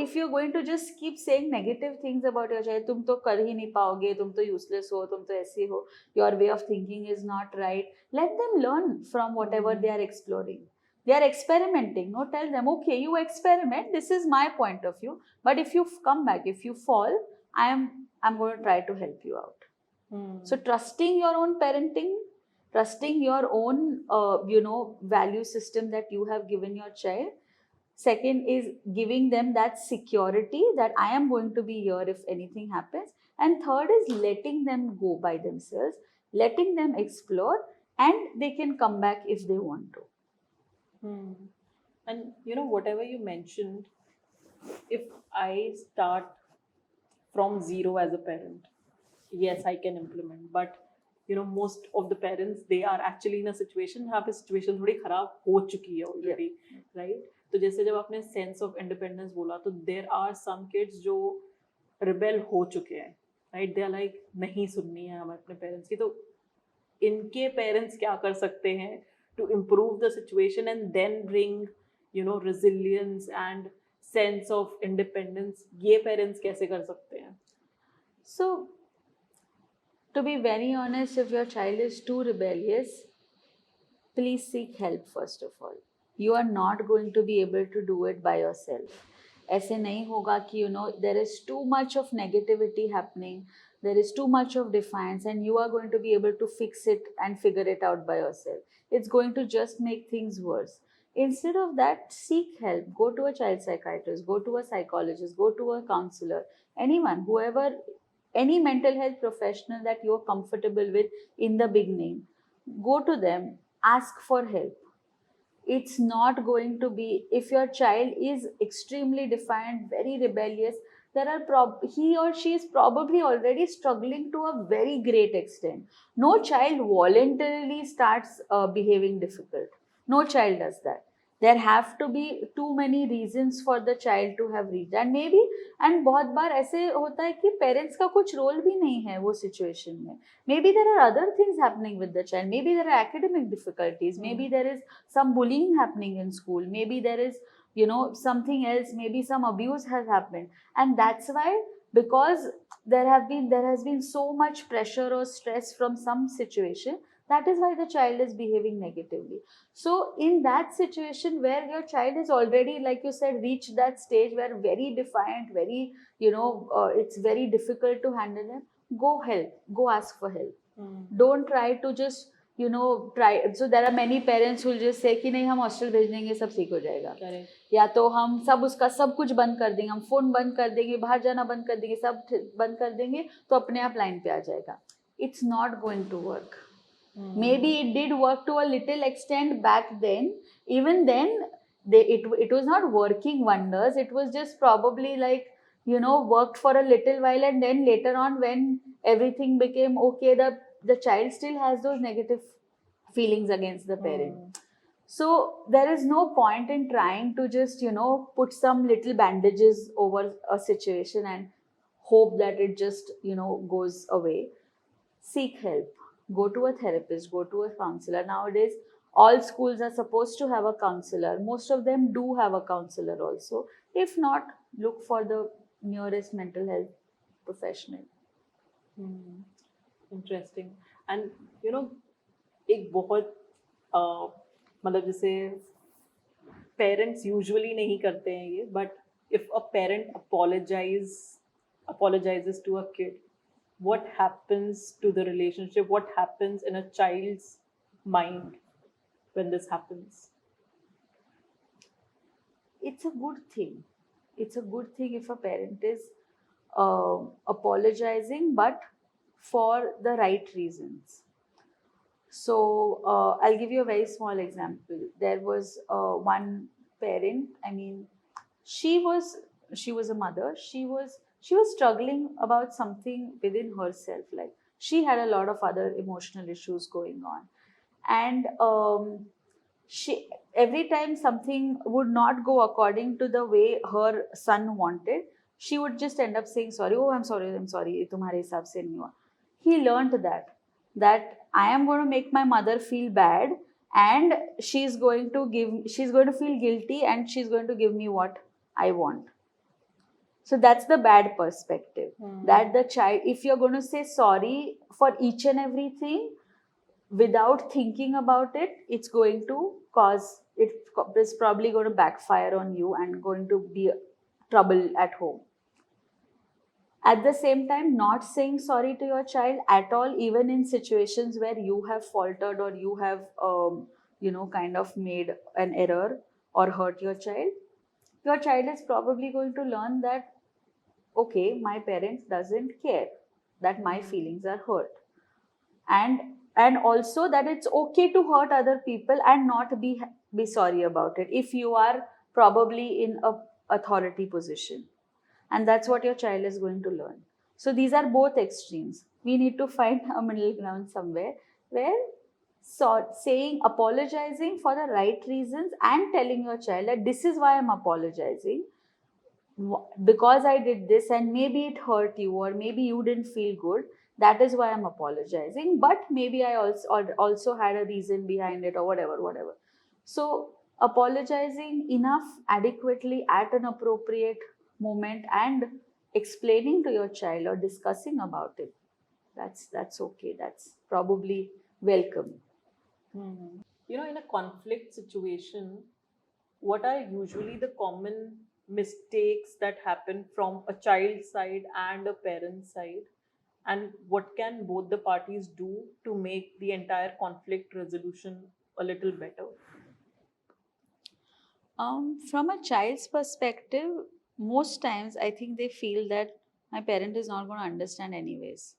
if you're going to just keep saying negative things about your child, तुम तो कर ही नहीं पाओगे, तुम तो useless हो, तुम तो ऐसे हो, your way of thinking is not right, let them learn from whatever they are exploring. They are experimenting. No, tell them, okay, you experiment, this is my point of view, but if you come back, if you fall, I'm going to try to help you out. So trusting your own parenting, trusting your own value system that you have given your child. Second is giving them that security that I am going to be here if anything happens. And third is letting them go by themselves, letting them explore, and they can come back if they want to. And you know, whatever you mentioned, if I start from zero as a parent, yes, I can implement. But you know, most of the parents, they are actually in a situation जहाँ पे situation थोड़ी खराब हो चुकी है already, right? तो जैसे जब आपने sense of independence बोला, तो there are some kids जो rebel हो चुके हैं, right? They are like नहीं सुननी है हमें अपने parents की, तो इनके parents क्या कर सकते हैं to improve the situation and then bring, you know, resilience and sense of independence? ये parents कैसे कर सकते हैं? So, to be very honest, if your child is too rebellious, please seek help first of all. You are not going to be able to do it by yourself. ऐसे नहीं होगा कि there is too much of negativity happening. there is too much of defiance, and you are going to be able to fix it and figure it out by yourself. It's going to just make things worse. Instead of that, seek help. Go to a child psychiatrist, go to a psychologist, go to a counselor, anyone, whoever, any mental health professional that you're comfortable with in the beginning. Go to them, ask for help. It's not going to be, if your child is extremely defiant, very rebellious, there are he or she is probably already struggling to a very great extent. No child voluntarily starts behaving difficult. No child does that. There have to be too many reasons for the child to have reached, and maybe, and बहुत बार ऐसे होता है कि parents का कुछ role भी नहीं है वो सिचुएशन में. Maybe there are other things happening with the child. Maybe there are academic difficulties. Maybe there is some bullying happening in school. Maybe there is, something else. Maybe some abuse has happened. And that's why, because there has been so much pressure or stress from some situation, that is why the child is behaving negatively. So in that situation where your child is already, like you said, reached that stage where very defiant, very, it's very difficult to handle them, go ask for help. Don't try to just try. So there are many parents who will just say कि नहीं हम hostel भेज देंगे सब ठीक हो जाएगा. या तो हम उसका सब कुछ बंद कर देंगे, हम फोन बंद कर देंगे, बाहर जाना बंद कर देंगे, सब बंद कर देंगे तो अपने आप लाइन पे आ जाएगा. It's not going to work. Maybe it did work to a little extent back then. Even then, it was not working wonders. It was just probably like, worked for a little while, and then later on when everything became okay, the child still has those negative feelings against the parent. So there is no point in trying to just, put some little bandages over a situation and hope that it just, goes away. Seek help. Go to a therapist, go to a counselor. Nowadays, all schools are supposed to have a counselor. Most of them do have a counselor also. If not, look for the nearest mental health professional. Interesting. And एक बहुत मतलब जैसे parents usually नहीं करते हैं ये, but if a parent apologizes to a kid, what happens to the relationship? What happens in a child's mind when this happens? It's a good thing. It's a good thing if a parent is apologizing, but for the right reasons. So I'll give you a very small example. There was one parent. I mean, she was a mother. She was struggling about something within herself. Like, she had a lot of other emotional issues going on, and she, every time something would not go according to the way her son wanted, she would just end up saying sorry. Oh, I'm sorry. तुम्हारे हिसाब से नहीं हुआ. He learned that I am going to make my mother feel bad, and she's going to feel guilty, and she's going to give me what I want. So that's the bad perspective. That the child, if you're going to say sorry for each and everything without thinking about it, it's going to cause, it's probably going to backfire on you and going to be trouble at home. At the same time, not saying sorry to your child at all, even in situations where you have faltered or you have, kind of made an error or hurt your child is probably going to learn that, okay, my parent doesn't care that my feelings are hurt. And also that it's okay to hurt other people and not be sorry about it if you are probably in a authority position. And that's what your child is going to learn. So these are both extremes. We need to find a middle ground somewhere where apologizing for the right reasons and telling your child that this is why I'm apologizing, because I did this and maybe it hurt you or maybe you didn't feel good. That is why I'm apologizing. But maybe I also had a reason behind it or whatever. So apologizing enough, adequately, at an appropriate moment, and explaining to your child or discussing about it, that's okay. That's probably welcome. In a conflict situation, what are usually the common mistakes that happen from a child's side and a parent's side? And what can both the parties do to make the entire conflict resolution a little better? From a child's perspective, most times I think they feel that my parent is not going to understand anyways.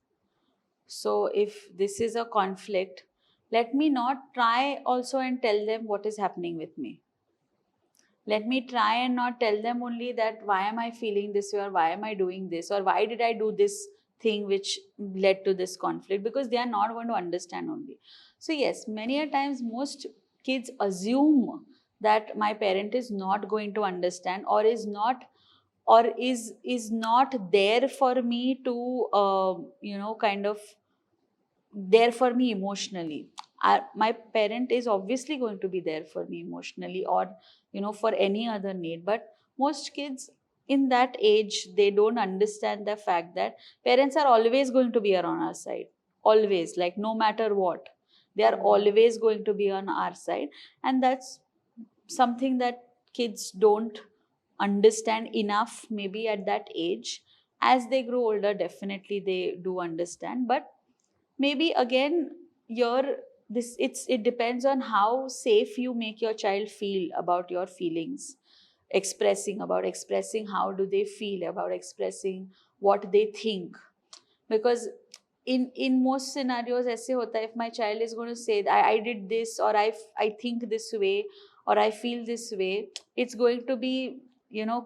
So if this is a conflict, let me not try also and tell them what is happening with me. Let me try and not tell them only that why am I feeling this way, or why am I doing this, or why did I do this thing which led to this conflict, because they are not going to understand only. So yes, many a times most kids assume that my parent is not going to understand, or is not there for me to kind of there for me emotionally. My parent is obviously going to be there for me emotionally, or for any other need. But most kids in that age, they don't understand the fact that parents are always going to be around our side, always, like no matter what, they are always going to be on our side. And that's something that kids don't understand enough maybe at that age. As they grow older, definitely they do understand. But maybe again, your this it depends on how safe you make your child feel about your feelings, expressing how do they feel, about expressing what they think. Because in most scenarios ऐसे होता है, if my child is going to say I did this, or I think this way, or I feel this way, it's going to be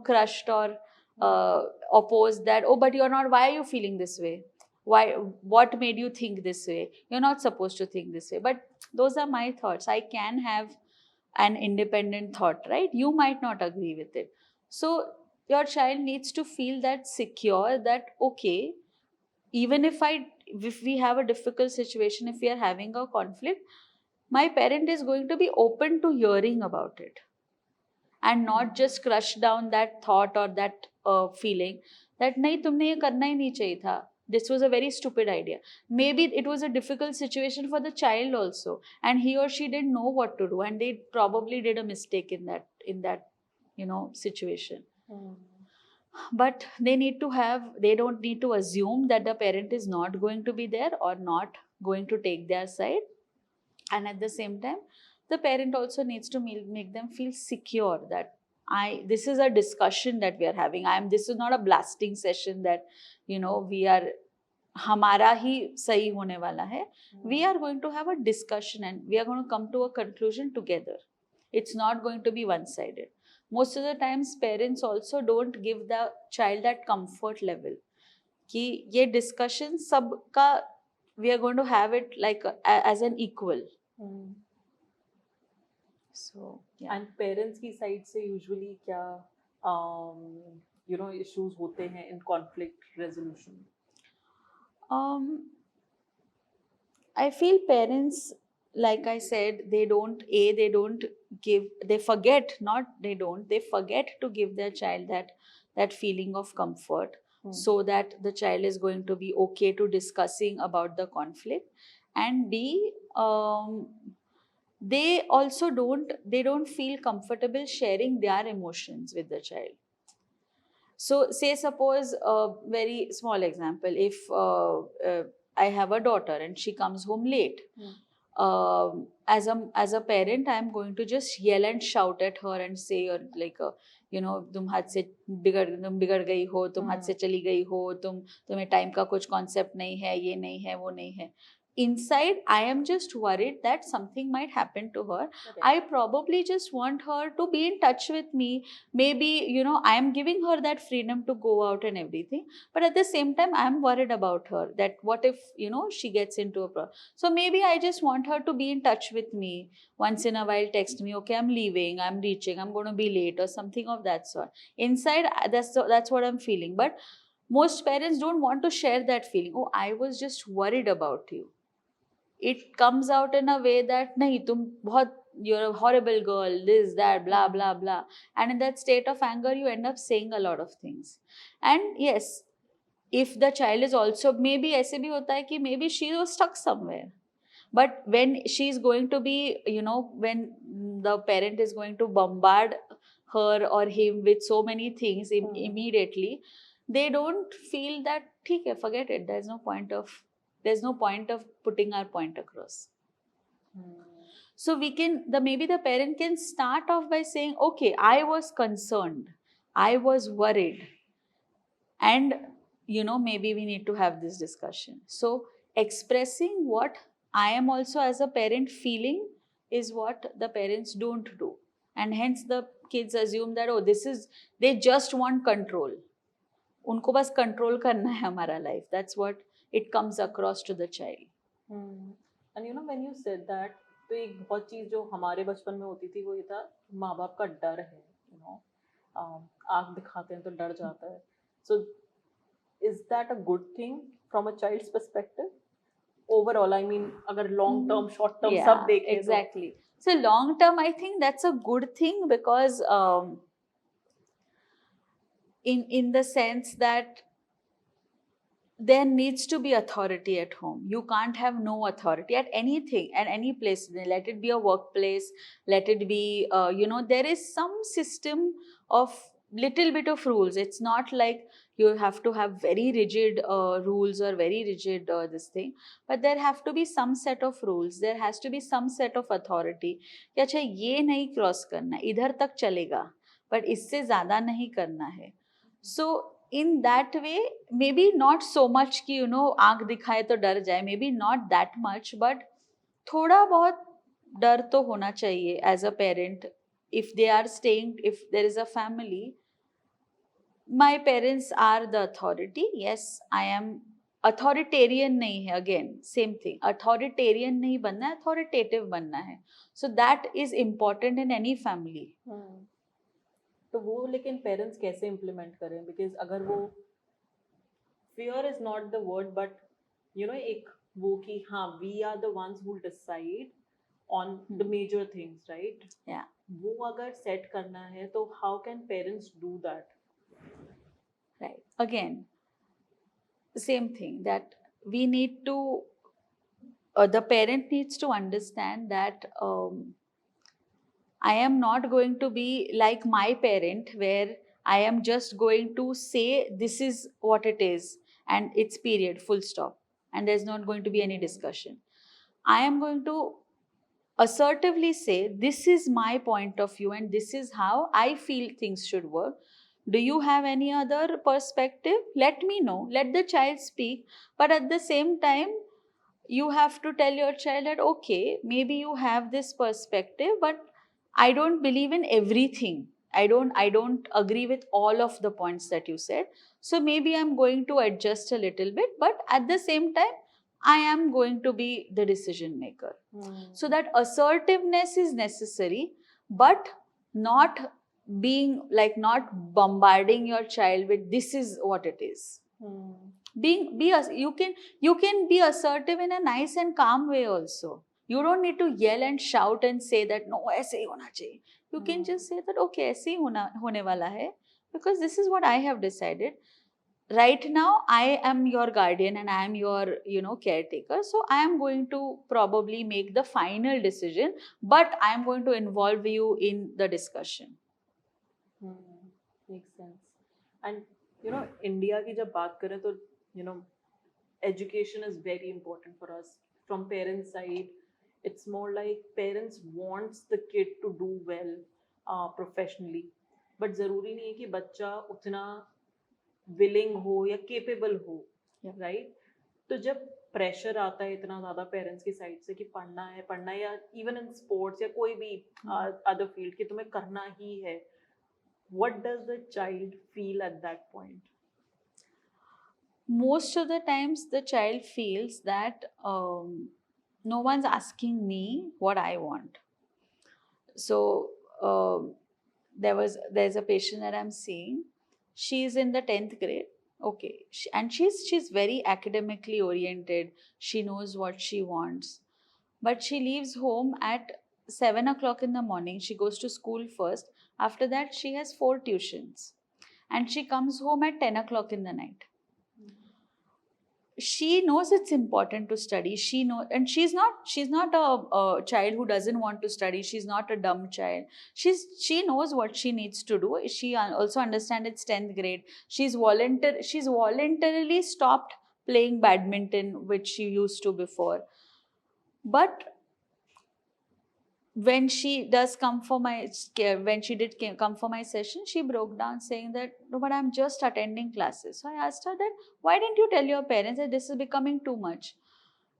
crushed or opposed, that oh, but you're not, why are you feeling this way, why, what made you think this way, you're not supposed to think this way. But those are my thoughts. I can have an independent thought, right? You might not agree with it. So your child needs to feel that secure, that okay, even if we have a difficult situation, if we are having a conflict, my parent is going to be open to hearing about it, and not just crush down that thought or that feeling that nahi, tumne ye karna hi nahi chahiye tha, this was a very stupid idea. Maybe it was a difficult situation for the child also, and he or she didn't know what to do, and they probably did a mistake in that situation. But they don't need to assume that the parent is not going to be there or not going to take their side. And at the same time, the parent also needs to make them feel secure that this is a discussion that we are having. This is not a blasting session that we are हमारा ही सही होने वाला है. We are going to have a discussion, and we are going to come to a conclusion together. It's not going to be one sided. Most of the times parents also don't give the child that comfort level कि ये discussion सबका, we are going to have it like as an equal. So yeah. And parents की side से usually क्या issues होते हैं in conflict resolution? I feel parents, like I said, they forget to give their child that feeling of comfort, so that the child is going to be okay to discussing about the conflict. And B, they also don't feel comfortable sharing their emotions with the child. So say suppose a very small example, if I have a daughter and she comes home late, as a parent, I am going to just yell and shout at her and say, or like तुम हाथ से बिगड़ गई हो, तुम हाथ से चली गई हो, तुम्हें टाइम का कुछ कॉन्सेप्ट नहीं है, ये नहीं है, वो नहीं है. Inside, I am just worried that something might happen to her. Okay. I probably just want her to be in touch with me. Maybe, I am giving her that freedom to go out and everything. But at the same time, I am worried about her, that what if, she gets into a problem. So maybe I just want her to be in touch with me. Once in a while, text me, okay, I'm leaving, I'm reaching, I'm going to be late, or something of that sort. Inside, that's what I'm feeling. But most parents don't want to share that feeling. Oh, I was just worried about you. It comes out in a way that nahi, you're a horrible girl, this, that, blah, blah, blah. And in that state of anger, you end up saying a lot of things. And yes, if the child is also, maybe aise bhi hota hai ki maybe she was stuck somewhere. But when she's going to be, when the parent is going to bombard her or him with so many things immediately, they don't feel that ठीक है, forget it, there's no point of putting our point across. So maybe the parent can start off by saying, okay, I was concerned, I was worried, and maybe we need to have this discussion. So expressing what I am also as a parent feeling is what the parents don't do, and hence the kids assume that, oh, they just want control. उनको बस control करना है हमारा life. That's what it comes across to the child. And when you said that, तो एक बहुत चीज जो हमारे बचपन में होती थी वो ये था, माँ बाप का डर है, आँख दिखाते हैं तो डर जाता है. So is that a good thing from a child's perspective overall? I mean अगर लॉन्ग टर्म शॉर्ट टर्म सब देखें. Exactly. So long term I think that's a good thing because in the sense that there needs to be authority at home. You can't have no authority at anything, at any place. Let it be a workplace, let it be, there is some system of little bit of rules. It's not like you have to have very rigid rules or very rigid this thing, but there have to be some set of rules. There has to be some set of authority. कि अच्छा ये नहीं cross करना, इधर तक चलेगा, but इससे ज़्यादा नहीं करना है. So in that way, maybe not so much कि आँख दिखाए तो डर जाए, maybe not that much, but थोड़ा बहुत डर तो होना चाहिए as a parent. If they are staying, if there is a family, my parents are the authority. Yes, I am authoritarian नहीं है, again same thing, authoritarian नहीं बनना है, authoritative बनना है. So that is important in any family. तो वो लेकिन पेरेंट्स कैसे इम्प्लीमेंट करें? बिकॉज अगर वो fear is not the word, but एक वो कि हाँ we are the ones who decide on the major things, right? वो अगर सेट करना है तो how can parents do that? Right. Again same thing that we need to the parent needs to understand that I am not going to be like my parent, where I am just going to say this is what it is and it's period, full stop, and there's not going to be any discussion. I am going to assertively say this is my point of view and this is how I feel things should work. Do you have any other perspective? Let me know. Let the child speak. But at the same time, you have to tell your child that, okay, maybe you have this perspective, but I don't believe in everything. I don't agree with all of the points that you said. So maybe I'm going to adjust a little bit, but at the same time, I am going to be the decision maker. So that assertiveness is necessary, but not being like, not bombarding your child with this is what it is. You can be assertive in a nice and calm way also. You don't need to yell and shout and say that no, ऐसे ही होना चाहिए. You can just say that okay, ऐसे ही होने वाला है, because this is what I have decided. Right now, I am your guardian and I am your caretaker. So I am going to probably make the final decision, but I am going to involve you in the discussion. Makes sense. And India की जब बात करें तो education is very important for us. From parents' side, it's more like parents wants the kid to do well professionally, but ज़रूरी नहीं है कि बच्चा उतना willing हो या capable हो, right? तो जब प्रेशर आता है इतना ज़्यादा पेरेंट्स की साइड से कि पढ़ना है या इवन इन स्पोर्ट्स या कोई भी अदर फील्ड कि तुम्हें करना ही है, what does the child feel at that point? Most of the times the child feels that no one's asking me what I want. So there's a patient that I'm seeing. She's in the 10th grade. Okay. And she's very academically oriented. She knows what she wants. But she leaves home at 7 o'clock in the morning. She goes to school first. After that, she has 4 tuitions. And she comes home at 10 o'clock in the night. she knows it's important to study. She know, and she's not a child who doesn't want to study. She's not a dumb child. She knows what she needs to do. She also understands it's 10th grade. She's voluntarily stopped playing badminton, which she used to before. But when she does come for my when she did come for my session, she broke down saying that, no, but I'm just attending classes. So I asked her that, why didn't you tell your parents that this is becoming too much?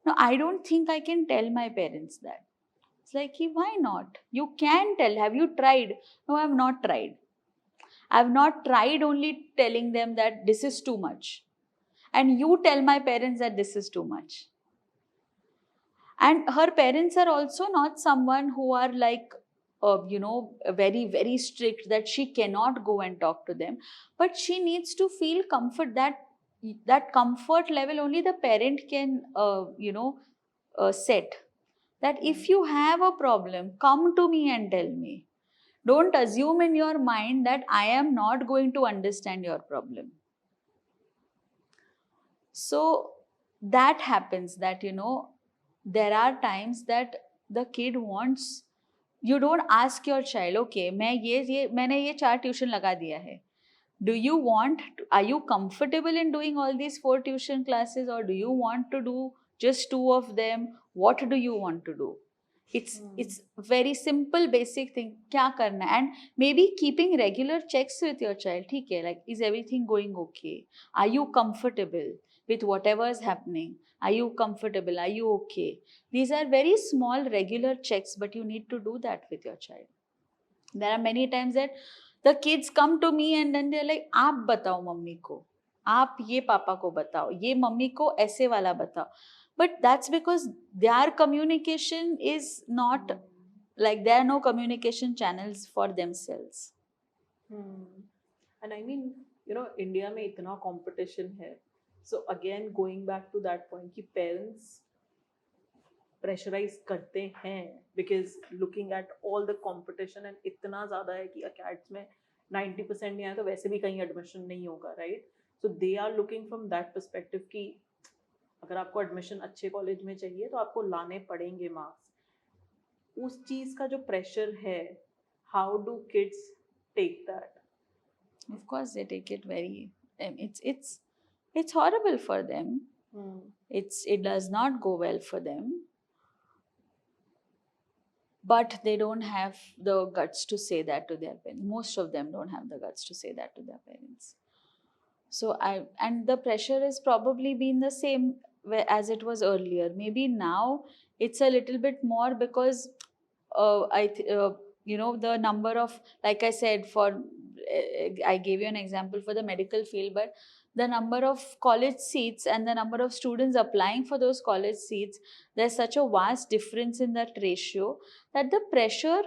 No, I don't think I can tell my parents that. It's like, why not? You can tell. Have you tried? No, I've not tried. I've not tried only telling them that this is too much. And you tell my parents that this is too much. And her parents are also not someone who are like, very, very strict that she cannot go and talk to them. But she needs to feel comfort, that comfort level only the parent can, set. That if you have a problem, come to me and tell me. Don't assume in your mind that I am not going to understand your problem. So that happens, that, there are times that the kid wants, you don't ask your child, okay, मैंने ये 4 tuition लगा दिया है. Do you want, are you comfortable in doing all these 4 tuition classes, or do you want to do just 2 of them? What do you want to do? It's very simple basic thing. क्या करना है? And maybe keeping regular checks with your child. ठीक है, like, is everything going okay? Are you comfortable with whatever is happening? Are you comfortable? Are you okay? These are very small regular checks, but you need to do that with your child. There are many times that the kids come to me and then they're like, आप बताओ mummy को, आप ये पापा को बताओ, ये mummy को ऐसे वाला बताओ. But that's because their communication is not, like, there are no communication channels for themselves. And I mean, India में इतना competition है. So again, going back to that point कि parents प्रेशराइज करते हैं because looking at all the competition and इतना ज़्यादा है कि अकेड्स में 90% नहीं आया तो वैसे भी कहीं एडमिशन नहीं होगा, right? So they are looking from that perspective कि अगर आपको एडमिशन अच्छे कॉलेज में चाहिए तो आपको लाने पड़ेंगे मार्क्स. उस चीज़ का जो प्रेशर है, how do kids take that? Of course they take it very, it's horrible for them. It does not go well for them. But they don't have the guts to say that to their parents. Most of them don't have the guts to say that to their parents. So and the pressure has probably been the same as it was earlier. Maybe now it's a little bit more because the number of, like I said, I gave you an example for the medical field, but the number of college seats and the number of students applying for those college seats, there's such a vast difference in that ratio that the pressure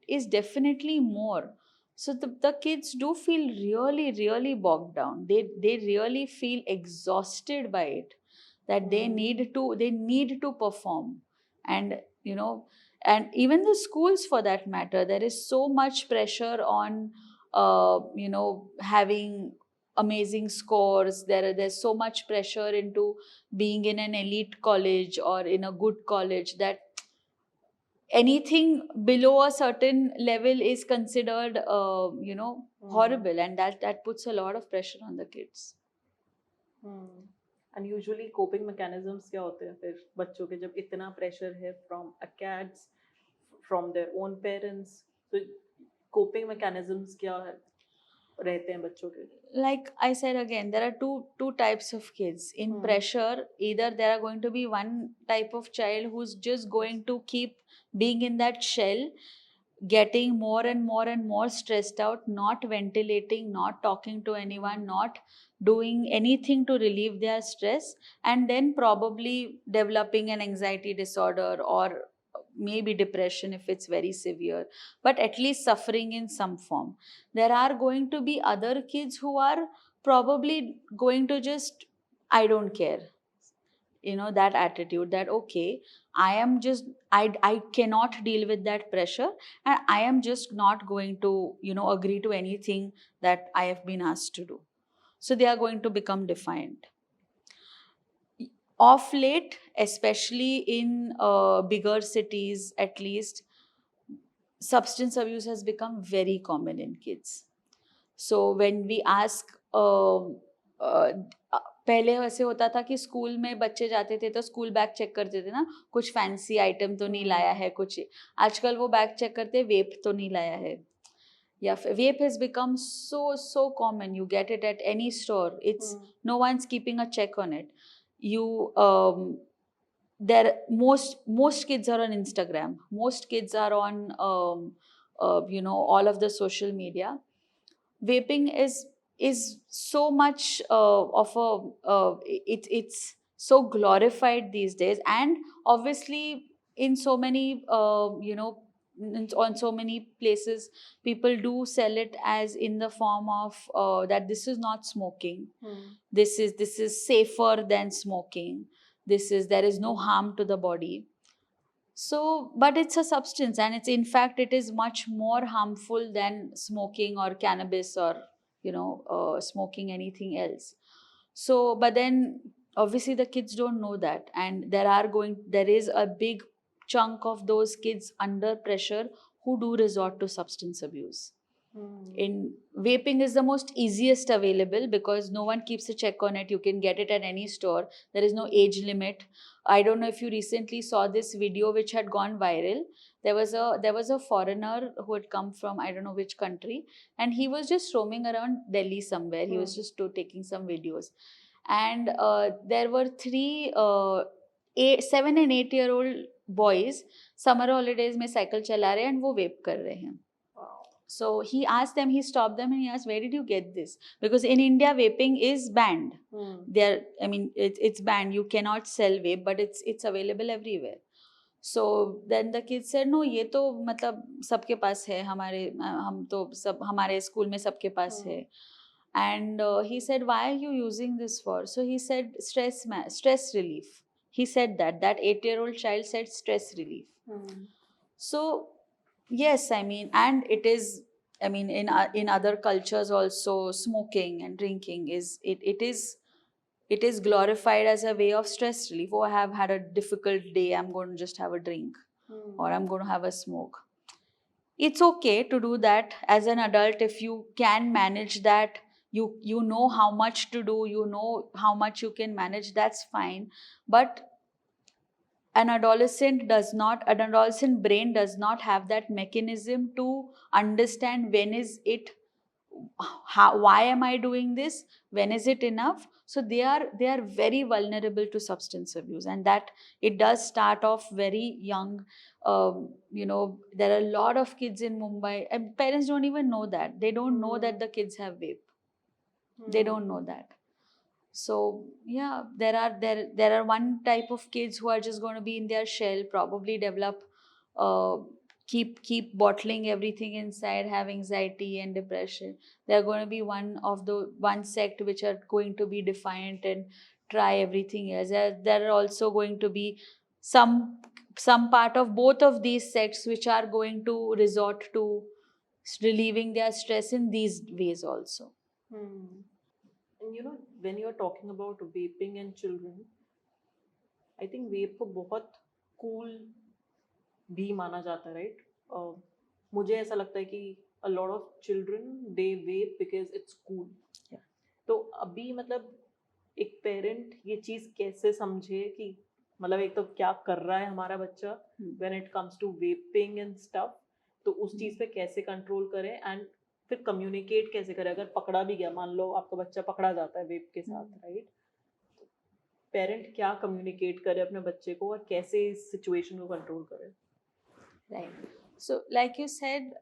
is definitely more. So the kids do feel really, really bogged down. They really feel exhausted by it, that they need to perform. And and even the schools, for that matter, there is so much pressure on having amazing scores. There's so much pressure into being in an elite college or in a good college, that anything below a certain level is considered horrible, and that puts a lot of pressure on the kids. And usually coping mechanisms क्या होते हैं फिर बच्चों के जब इतना pressure है from acads, from their own parents? So coping mechanisms क्या रहते हैं बच्चों के? Like I said again, there are two types of kids. In pressure, either there are going to be one type of child who's just going to keep being in that shell, getting more and more and more stressed out, not ventilating, not talking to anyone, not doing anything to relieve their stress, and then probably developing an anxiety disorder or maybe depression if it's very severe, but at least suffering in some form. There are going to be other kids who are probably going to just, I don't care, that attitude, that okay, I cannot deal with that pressure, and I am just not going to agree to anything that I have been asked to do. So they are going to become defiant. Of late, especially in bigger cities at least, substance abuse has become very common in kids. So when we ask, पहले ऐसे होता था कि school में बच्चे जाते थे तो स्कूल बैग चेक करते थे ना, कुछ फैंसी आइटम तो नहीं लाया है कुछ. आजकल वो बैग चेक करते, वेप तो नहीं लाया है. या वेप has become so common. You get it at any store. It's no one's keeping a check on it. You there most kids are on Instagram. Most kids are on all of the social media. Vaping is so much of a it's so glorified these days, and obviously in so many on so many places people do sell it as in the form of that this is not smoking, this is safer than smoking, there is no harm to the body. So, but it's a substance, and it's, in fact, it is much more harmful than smoking or cannabis or smoking anything else. So, but then obviously the kids don't know that, and there is a big chunk of those kids under pressure who do resort to substance abuse. In vaping is the most easiest available because no one keeps a check on it. You can get it at any store. There is no age limit. I don't know if you recently saw this video which had gone viral. There was a foreigner who had come from I don't know which country, and he was just roaming around Delhi somewhere. He was just taking some videos, and there were three 7 and 8-year-old boys summer holidays में cycle चला रहे हैं and वो वेप कर रहे हैं. So he asked them, he stopped them and he asked, where did you get this? Because in India, vaping is banned. It's banned. You cannot sell vape, but it's available everywhere. So then the kid said, no, ये तो मतलब सबके पास है, हम तो सब हमारे school में सबके पास है. And he said, why are you using this for? So he said, stress relief. He said that 8-year-old child said stress relief. So yes, and it is, in other cultures also, smoking and drinking it is glorified as a way of stress relief. Oh, I have had a difficult day, I'm going to just have a drink, or I'm going to have a smoke. It's okay to do that as an adult if you can manage that. You know how much to do, you know how much you can manage, that's fine. But an adolescent brain does not have that mechanism to understand when is it, why am I doing this, when is it enough. So they are very vulnerable to substance abuse, and that it does start off very young. There are a lot of kids in Mumbai, and parents don't even know that. They don't know that the kids have vape. They don't know that. So yeah, there are one type of kids who are just going to be in their shell, probably develop, keep bottling everything inside, have anxiety and depression. There are going to be one sect which are going to be defiant and try everything else. There are also going to be some part of both of these sects which are going to resort to relieving their stress in these ways also. And when you're talking about vaping and children, I think vape को बहुत cool भी माना जाता है, right? मुझे ऐसा लगता है कि a lot of children they vape because it's cool. तो अभी मतलब एक पेरेंट ये चीज कैसे समझे कि मतलब एक तो क्या कर रहा है हमारा बच्चा when it comes to vaping and stuff, तो उस चीज पे कैसे कंट्रोल करें एंड फिर कम्युनिकेट कैसे करें अगर पकड़ा भी गया, मान लो आपका बच्चा पकड़ा जाता है वेप के साथ, राइट? पेरेंट क्या कम्युनिकेट करे अपने बच्चे को और कैसे इस सिचुएशन को कंट्रोल करे? Right, so like you said,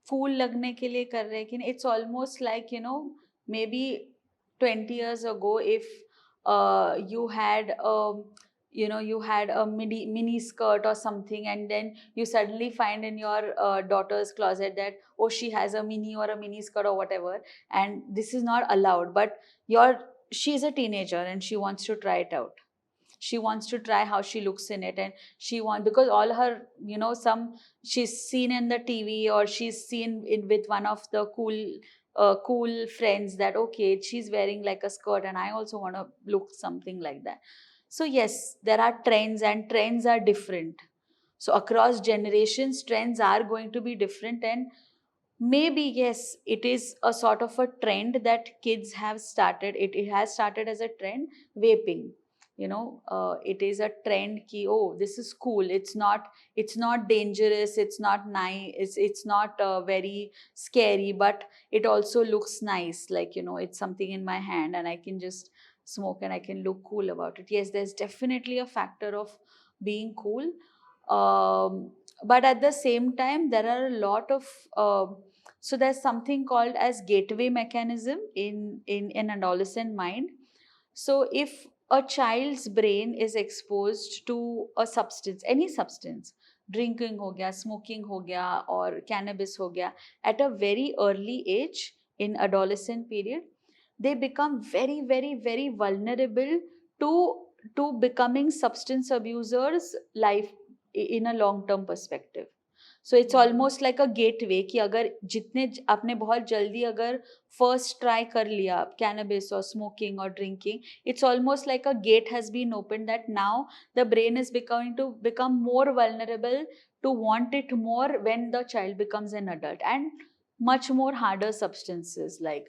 cool लगने के लिए कर रहे हैं कि it's almost like may be 20 years ago if you had a mini skirt or something, and then you suddenly find in your daughter's closet that she has a mini or a mini skirt or whatever, and this is not allowed, but she's a teenager and she wants to try it out. She wants to try how she looks in it, and because all her she's seen in the TV or she's seen it with one of the cool friends that okay, she's wearing like a skirt and I also want to look something like that. So yes, there are trends, and trends are different. So across generations, trends are going to be different, and maybe yes, it is a sort of a trend that kids have started. It has started as a trend, vaping. It is a trend ki, oh, this is cool. It's not dangerous. It's not nice. It's not very scary, but it also looks nice. Like, it's something in my hand and I can just smoke and I can look cool about it. Yes, there's definitely a factor of being cool. But at the same time, there are a lot of so there's something called as gateway mechanism in an adolescent mind. So if a child's brain is exposed to a substance, any substance, drinking ho gaya, smoking ho gaya, or cannabis ho gaya, at a very early age in adolescent period, they become very, very, very vulnerable to becoming substance abusers life in a long term perspective. So it's almost like a gateway कि अगर जितने आपने बहुत जल्दी अगर first try कर लिया cannabis or smoking or drinking, it's almost like a gate has been opened that now the brain is become more vulnerable to want it more when the child becomes an adult, and much more harder substances like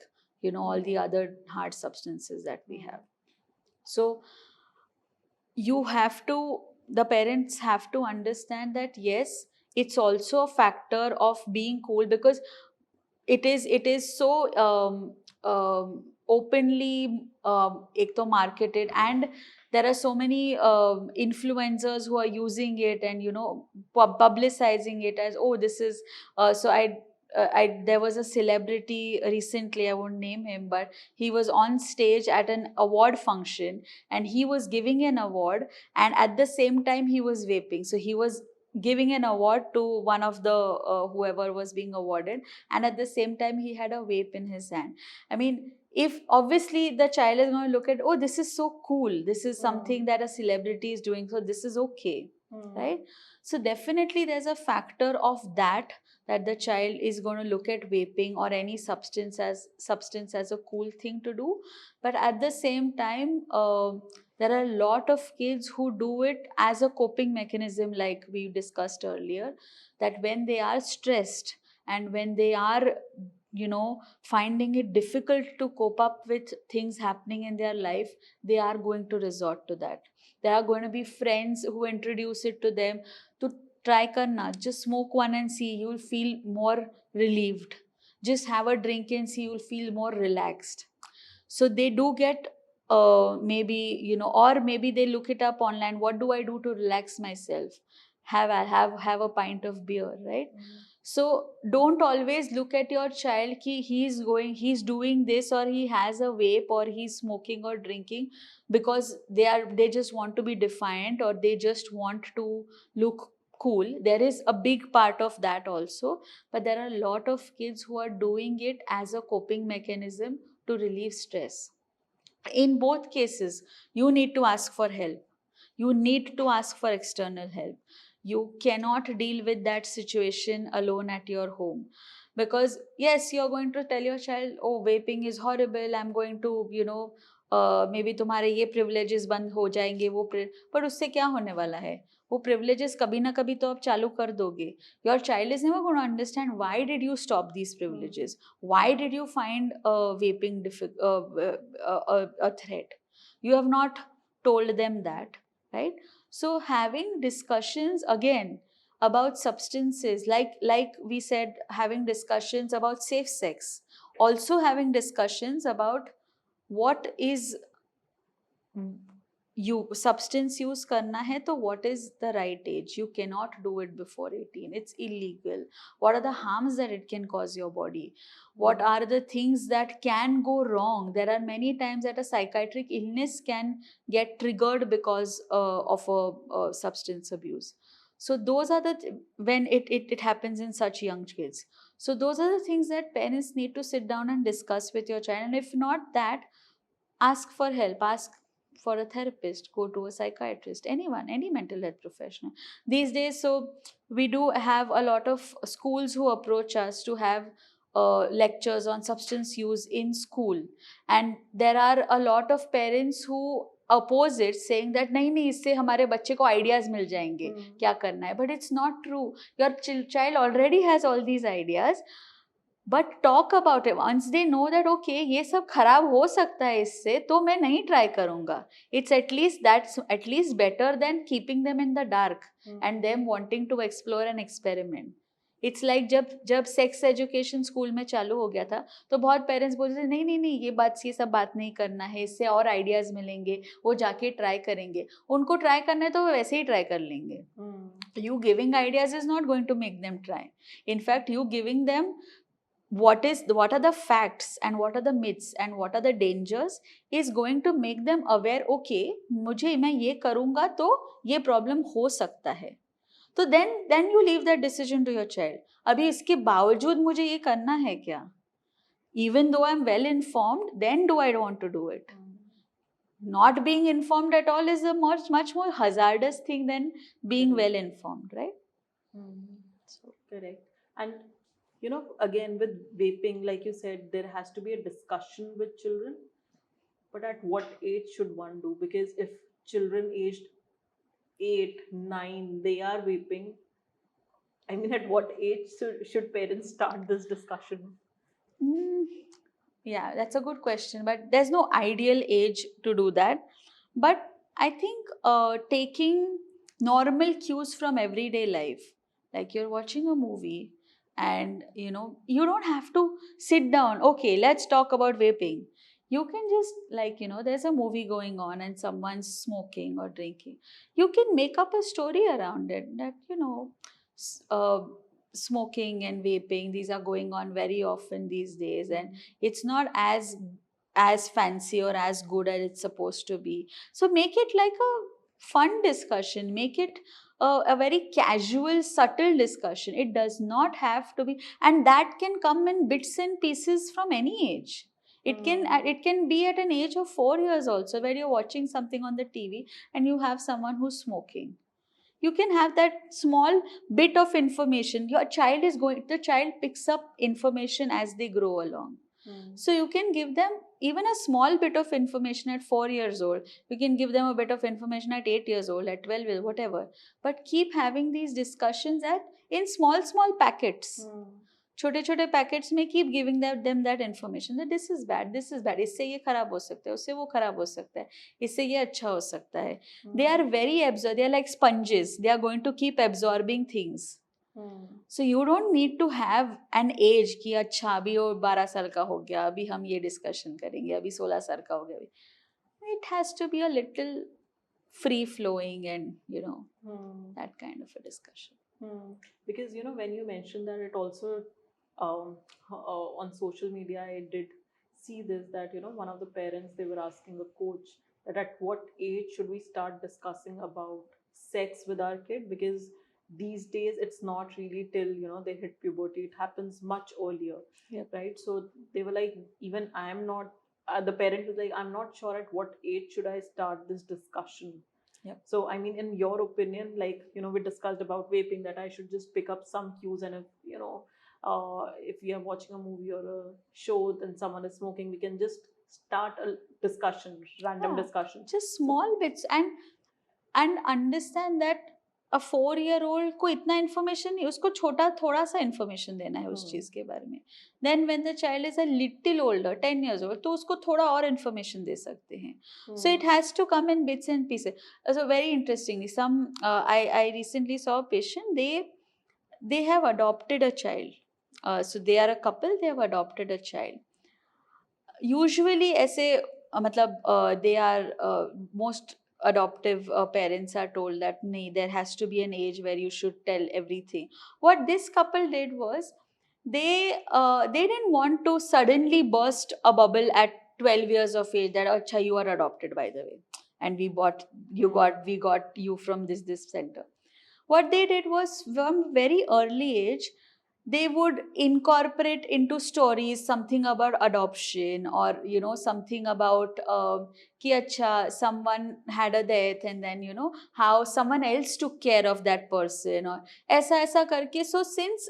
all the other hard substances that we have. So you have to the parents have to understand that yes, it's also a factor of being cool, because it is so openly ek to marketed, and there are so many influencers who are using it and publicizing it as, oh, this is so I there was a celebrity recently, I won't name him, but he was on stage at an award function and he was giving an award, and at the same time he was vaping. So he was giving an award to one of the whoever was being awarded, and at the same time he had a vape in his hand. I mean, if obviously the child is going to look at, oh, this is so cool, this is something that a celebrity is doing, so this is okay, right? So definitely there's a factor of that the child is going to look at vaping or any substance as a cool thing to do. But at the same time, there are a lot of kids who do it as a coping mechanism, like we discussed earlier, that when they are stressed and when they are finding it difficult to cope up with things happening in their life, they are going to resort to that. There are going to be friends who introduce it to them to try karna, just smoke one and see, you'll feel more relieved. Just have a drink and see, you'll feel more relaxed. So they do get maybe or maybe they look it up online, what do I do to relax myself? Have a pint of beer, right? So don't always look at your child ki he's doing this, or he has a vape, or he's smoking or drinking because they just want to be defiant, or they just want to look cool. There is a big part of that also, but there are a lot of kids who are doing it as a coping mechanism to relieve stress. In both cases, you need to ask for help. You need to ask for external help. You cannot deal with that situation alone at your home. Because yes, you're going to tell your child, oh, vaping is horrible, I'm going to maybe तुम्हारे ये privileges बंद हो जाएंगे, पर उससे क्या होने वाला है? वो privileges कभी ना कभी तो आप चालू कर दोगे. Your child is never going to understand why did you stop these privileges? Why did you find vaping a threat? You have not told them that, right? So having discussions again about substances, like we said, having discussions about safe sex, also having discussions about what is you substance use karna hai, to what is the right age? You cannot do it before 18, it's illegal. What are the harms that it can cause your body? What are the things that can go wrong? There are many times that a psychiatric illness can get triggered because of a substance abuse. So those are when it happens in such young kids. So those are the things that parents need to sit down and discuss with your child, and if not that, ask for help, ask for a therapist, go to a psychiatrist, anyone, any mental health professional these days. So we do have a lot of schools who approach us to have lectures on substance use in school, and there are a lot of parents who oppose it, saying that नहीं इससे हमारे बच्चे को ideas मिल जाएंगे क्या करना है. But it's not true. Your child already has all these ideas, but talk about it. Once they know that okay ये सब खराब हो सकता है इससे, तो मैं नहीं try करूँगा. It's that's at least better than keeping them in the dark and them wanting to explore and experiment. It's like जब सेक्स एजुकेशन स्कूल में चालू हो गया था, तो बहुत पेरेंट्स बोलते थे नहीं ये सब बात नहीं करना है, इससे और आइडियाज मिलेंगे, वो जाके ट्राई करेंगे. उनको ट्राई करना है तो वो वैसे ही ट्राई कर लेंगे. You giving ideas is not going to make them try. In fact, you giving them what are the facts and what are the myths and what are the dangers is going to make them aware. Okay, मैं ये करूँगा तो ये problem हो सकता है. तो then you leave that decision to your child. अभी इसके बावजूद मुझे ये करना है क्या? Even though I'm well informed, then do I want to do it? Not being informed at all is a much more hazardous thing than being well informed, right? So correct. And again with vaping, like you said, there has to be a discussion with children. But at what age should one do? Because if children aged 8, 9, they are vaping, I mean, at what age should parents start this discussion? Yeah, that's a good question, but there's no ideal age to do that. But I think taking normal cues from everyday life, like you're watching a movie and you don't have to sit down, okay, let's talk about vaping. You can just there's a movie going on and someone's smoking or drinking. You can make up a story around it that smoking and vaping, these are going on very often these days, and it's not as fancy or as good as it's supposed to be. So make it like a fun discussion, make it a very casual, subtle discussion. It does not have to be, and that can come in bits and pieces from any age. It can be at an age of 4 years also, where you're watching something on the TV and you have someone who's smoking. You can have that small bit of information. The child picks up information as they grow along. So you can give them even a small bit of information at 4 years old. You can give them a bit of information at 8 years old, at 12 years, whatever. But keep having these discussions in small packets. छोटे packets में keep giving them that information that this is bad, इससे ये खराब हो सकता है, उससे वो खराब हो सकता है, इससे ये अच्छा हो सकता है. They are like sponges. They are going to keep absorbing things. So you don't need to have an age कि अच्छा अभी वो 12 साल का हो गया, अभी हम ये डिस्कशन करेंगे, अभी 16 साल का हो गया. It has to be a little free flowing and that kind of a discussion. Because when you mentioned that, it also on social media I did see this, that one of the parents, they were asking the coach that at what age should we start discussing about sex with our kid, because these days it's not really till they hit puberty, it happens much earlier. Yep. Right? So they were like, even I am not the parent was like, I'm not sure at what age should I start this discussion. Yep. So I mean, in your opinion, like we discussed about vaping, that I should just pick up some cues, and if we are watching a movie or a show and someone is smoking, we can just start a discussion, random discussion, just small bits, and understand that a 4-year-old को इतना information नहीं, उसको थोड़ा सा information देना है उस चीज के बारे में. Then when the child is a little older, 10 years old, तो उसको थोड़ा और information दे सकते हैं. So it has to come in bits and pieces. So very interestingly, I recently saw a patient, they have adopted a child. So they are a couple, they have adopted a child. Usually ऐसे they are most adoptive parents are told that there has to be an age where you should tell everything. What this couple did was they didn't want to suddenly burst a bubble at 12 years of age that acha, you are adopted, by the way, and we got you from this center. What they did was, from very early age, they would incorporate into stories something about adoption, or something about ki acha someone had a death, and then how someone else took care of that person, or aisa karke. So since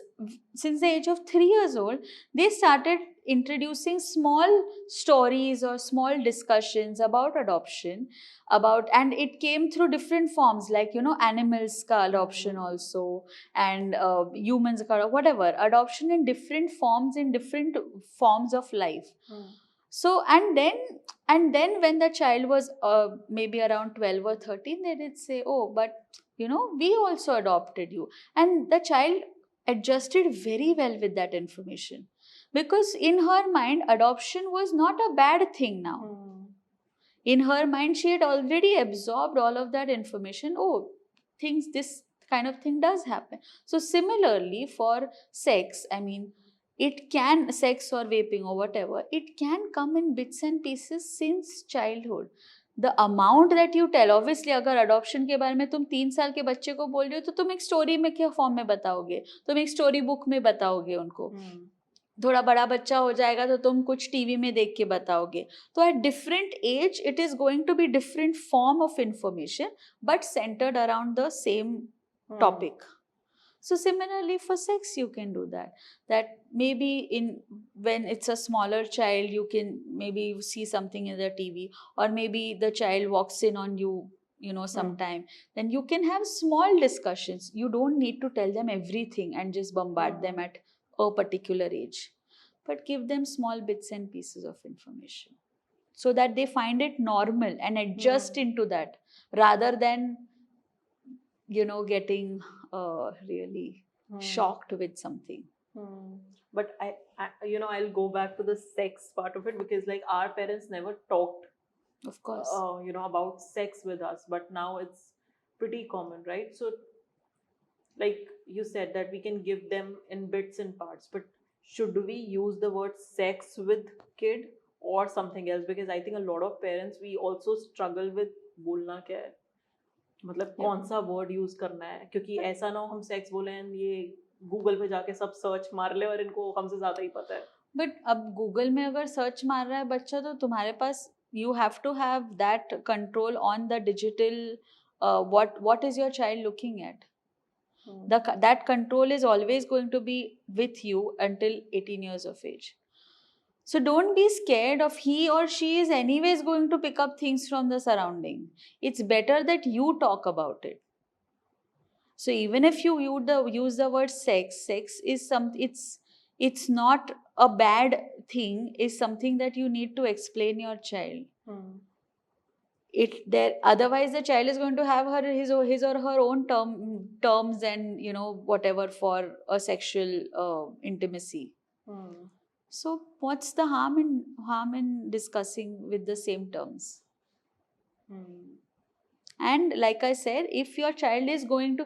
the age of 3 years old, they started introducing small stories or small discussions about adoption, and it came through different forms, like animals ka adoption also, and humans ka whatever adoption in different forms, in different forms of life. So and then when the child was maybe around 12 or 13, they did say, oh, but we also adopted you. And the child adjusted very well with that information, because in her mind adoption was not a bad thing now. In her mind she had already absorbed all of that information. Oh, things, this kind of thing does happen. So similarly for sex, I mean, it can, sex or vaping or whatever, it can come in bits and pieces since childhood. The amount that you tell, obviously अगर adoption के बारे में तुम 3 साल के बच्चे को बोल रहे हो, तो तुम एक story में क्या form में बताओगे, तुम एक story book में बताओगे उनको. थोड़ा बड़ा बच्चा हो जाएगा तो तुम कुछ टीवी में देख के बताओगे. तो at different age it is going to be different form of information, but centered around the same topic. So similarly for sex you can do that maybe in when it's a smaller child, you can maybe see something in the TV, or maybe the child walks in on you sometime, then you can have small discussions. You don't need to tell them everything and just bombard them at a particular age, but give them small bits and pieces of information so that they find it normal and adjust into that, rather than getting really shocked with something. But I I'll go back to the sex part of it, because like our parents never talked, Of course. about sex with us, but now it's pretty common, right? So like you said that we can give them in bits and parts, but should we use the word sex with kid or something else? Because I think a lot of parents, we also struggle with बोलना क्या है, मतलब कौन सा word use करना है, क्योंकि ऐसा ना हो हम सेक्स बोले एंड ये गूगल पे जाके सब सर्च मार ले और इनको हमसे ज्यादा ही पता है. बट अब गूगल में अगर सर्च मार रहा है बच्चा, तो तुम्हारे पास you have to have that control on the digital, what is your child looking at. That control is always going to be with you until 18 years of age. So don't be scared of, he or she is anyways going to pick up things from the surrounding. It's better that you talk about it. So even if you use the word sex is it's not a bad thing, is something that you need to explain your child. Otherwise the child is going to have his or her own terms and whatever for a sexual intimacy. So what's the harm in discussing with the same terms? And like I said, if your child is going to,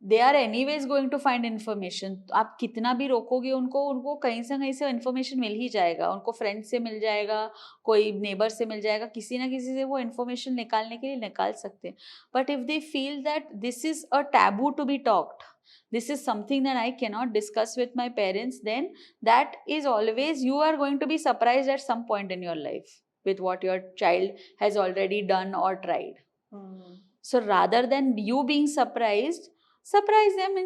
they are anyways going to find information. आप कितना भी रोकोगे उनको कहीं से information मिल ही जाएगा. उनको friend से मिल जाएगा, कोई neighbor से मिल जाएगा, किसी ना किसी से वो information निकालने के लिए निकाल सकते हैं. But if they feel that this is a taboo to be talked, this is something that I cannot discuss with my parents, then that is always, you are going to be surprised at some point in your life with what your child has already done or tried. So rather than you being surprised, surprise them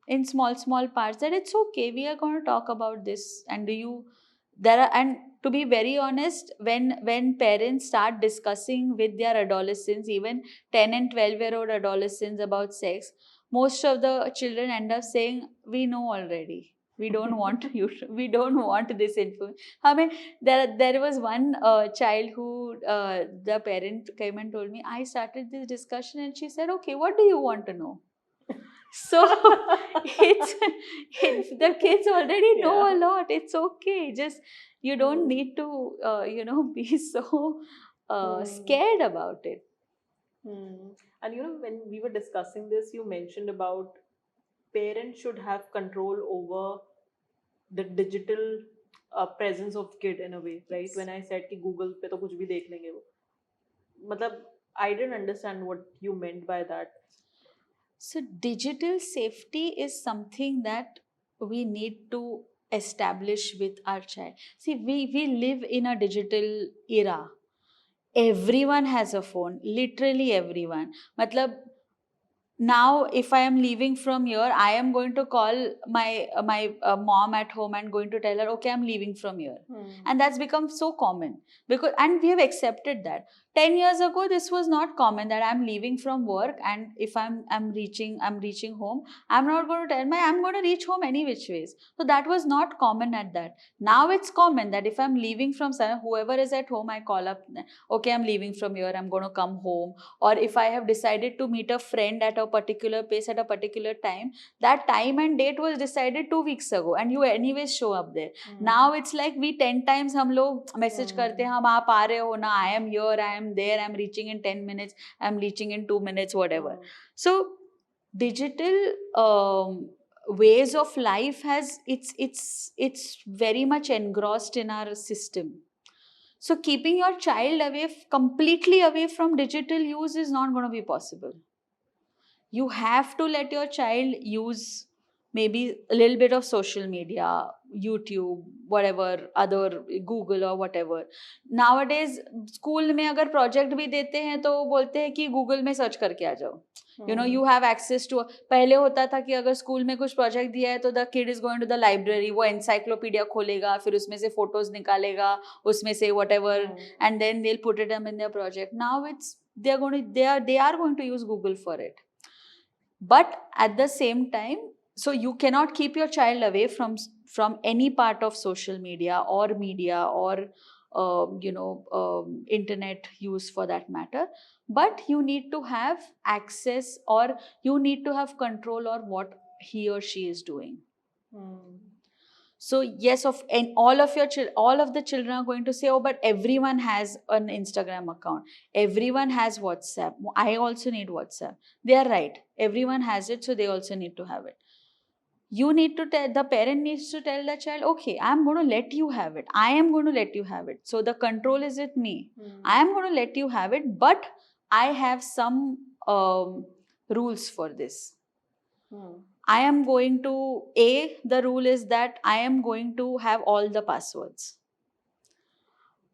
in small parts, that it's okay, we are going to talk about this. And and to be very honest, when parents start discussing with their adolescents, even 10 and 12-year-old adolescents, about sex, most of the children end up saying, we know already, we don't want we don't want this info. I mean, there was one child who the parent came and told me, I started this discussion, and she said, okay, what do you want to know? So it's the kids already know a lot. It's okay. Just you don't need to be so scared about it. And when we were discussing this, you mentioned about parents should have control over the digital presence of kid in a way, right? Yes. When I said कि Google पे तो कुछ भी देख लेंगे वो, मतलब I didn't understand what you meant by that. So digital safety is something that we need to establish with our child. See, we live in a digital era. Everyone has a phone, literally everyone. Matlab, now if I am leaving from here, I am going to call my mom at home and going to tell her, okay, I'm leaving from here. And that's become so common, because and we have accepted that. 10 years ago this was not common, that I'm leaving from work, and if I'm reaching home, I'm not going to tell I'm going to reach home any which ways. So that was not common at that. Now it's common that if I'm leaving from somewhere, whoever is at home, I call up, okay, I'm leaving from here, I'm going to come home. Or if I have decided to meet a friend at a particular place at a particular time, that time and date was decided 2 weeks ago, and you anyways show up there. Now it's like we 10 times हम लोग message करते हैं, हम आप आ रहे हो ना, I am here, I am there, I'm reaching in 10 minutes, I'm reaching in 2 minutes, whatever. So digital ways of life has it's very much engrossed in our system. So keeping your child away, completely away from digital use is not going to be possible. You have to let your child use maybe a little bit of social media, YouTube, whatever, other Google or whatever. Nowadays, school में अगर project भी देते हैं तो वो बोलते हैं कि Google में search करके आ जाओ. You know, you have access to. पहले होता था कि अगर स्कूल में कुछ प्रोजेक्ट दिया है तो the kid is going to the library, वो एनसाइक्लोपीडिया खोलेगा, फिर उसमें से फोटोज निकालेगा, उसमें से whatever, and then they will put it in their project. Now it's they are going to use Google for it. But at the same time, so you cannot keep your child away from any part of social media or internet use for that matter. But you need to have access, or you need to have control on what he or she is doing. So yes, and all of the children are going to say, oh, but everyone has an Instagram account, everyone has WhatsApp, I also need WhatsApp. They are right, everyone has it, so they also need to have it. You need to tell, the parent needs to tell the child, okay, I'm going to let you have it, I am going to let you have it, so the control is with me. I am going to let you have it, but I have some rules for this. I am going to, the rule is that I am going to have all the passwords.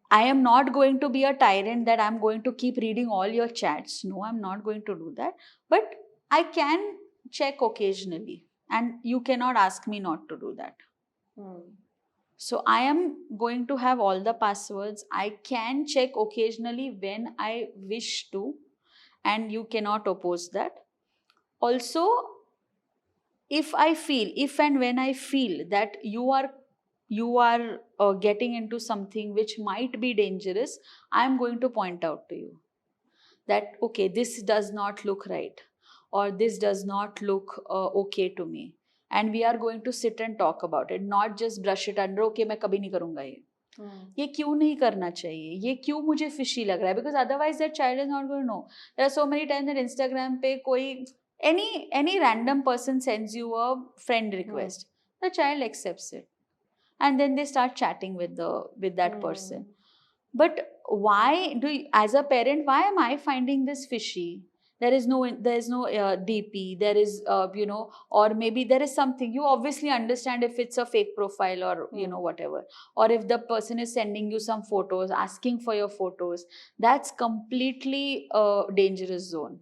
I am not going to be a tyrant that I'm going to keep reading all your chats. No, I'm not going to do that. But I can check occasionally, and you cannot ask me not to do that. So I am going to have all the passwords. I can check occasionally when I wish to, and you cannot oppose that. Also, if and when I feel that you are getting into something which might be dangerous, I am going to point out to you that, okay, this does not look right, or this does not look okay to me, and we are going to sit and talk about it, not just brush it under, okay, मैं कभी नहीं करूँगा ये क्यों नहीं करना चाहिए, ये क्यों मुझे fishy लग रहा है, because otherwise that child is not going to know. There are so many times that Instagram पे कोई any random person sends you a friend request, the child accepts it, and then they start chatting with that person. But why as a parent, why am I finding this fishy? There is no DP, there is or maybe there is something. You obviously understand if it's a fake profile, or whatever, or if the person is sending you some photos, asking for your photos, that's completely a dangerous zone.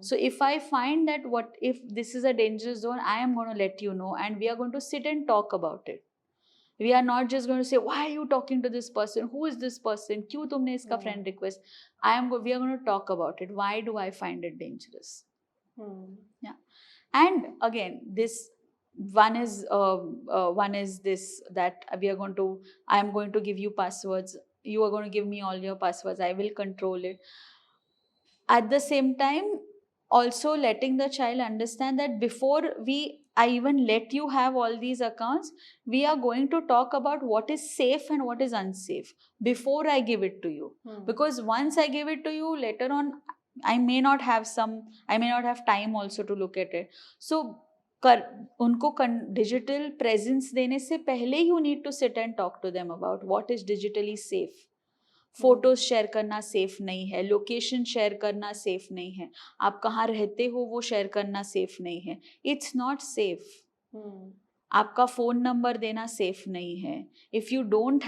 So if I find that if this is a dangerous zone, I am going to let you know, and we are going to sit and talk about it. We are not just going to say, why are you talking to this person? Who is this person? Kyun tumne iska friend request? We are going to talk about it. Why do I find it dangerous? Yeah. And again, this one is this, that I am going to give you passwords. You are going to give me all your passwords. I will control it. At the same time, also letting the child understand that before I even let you have all these accounts, we are going to talk about what is safe and what is unsafe before I give it to you. Because once I give it to you, later on, I may not have time also to look at it. So उनको digital presence देने से पहले you need to sit and talk to them about what is digitally safe. Photos share करना safe नहीं है, location share करना safe नहीं है, आप कहाँ रहते हो वो शेयर करना सेफ नहीं है. It's not safe. आपका phone number देना safe नहीं है. If you don't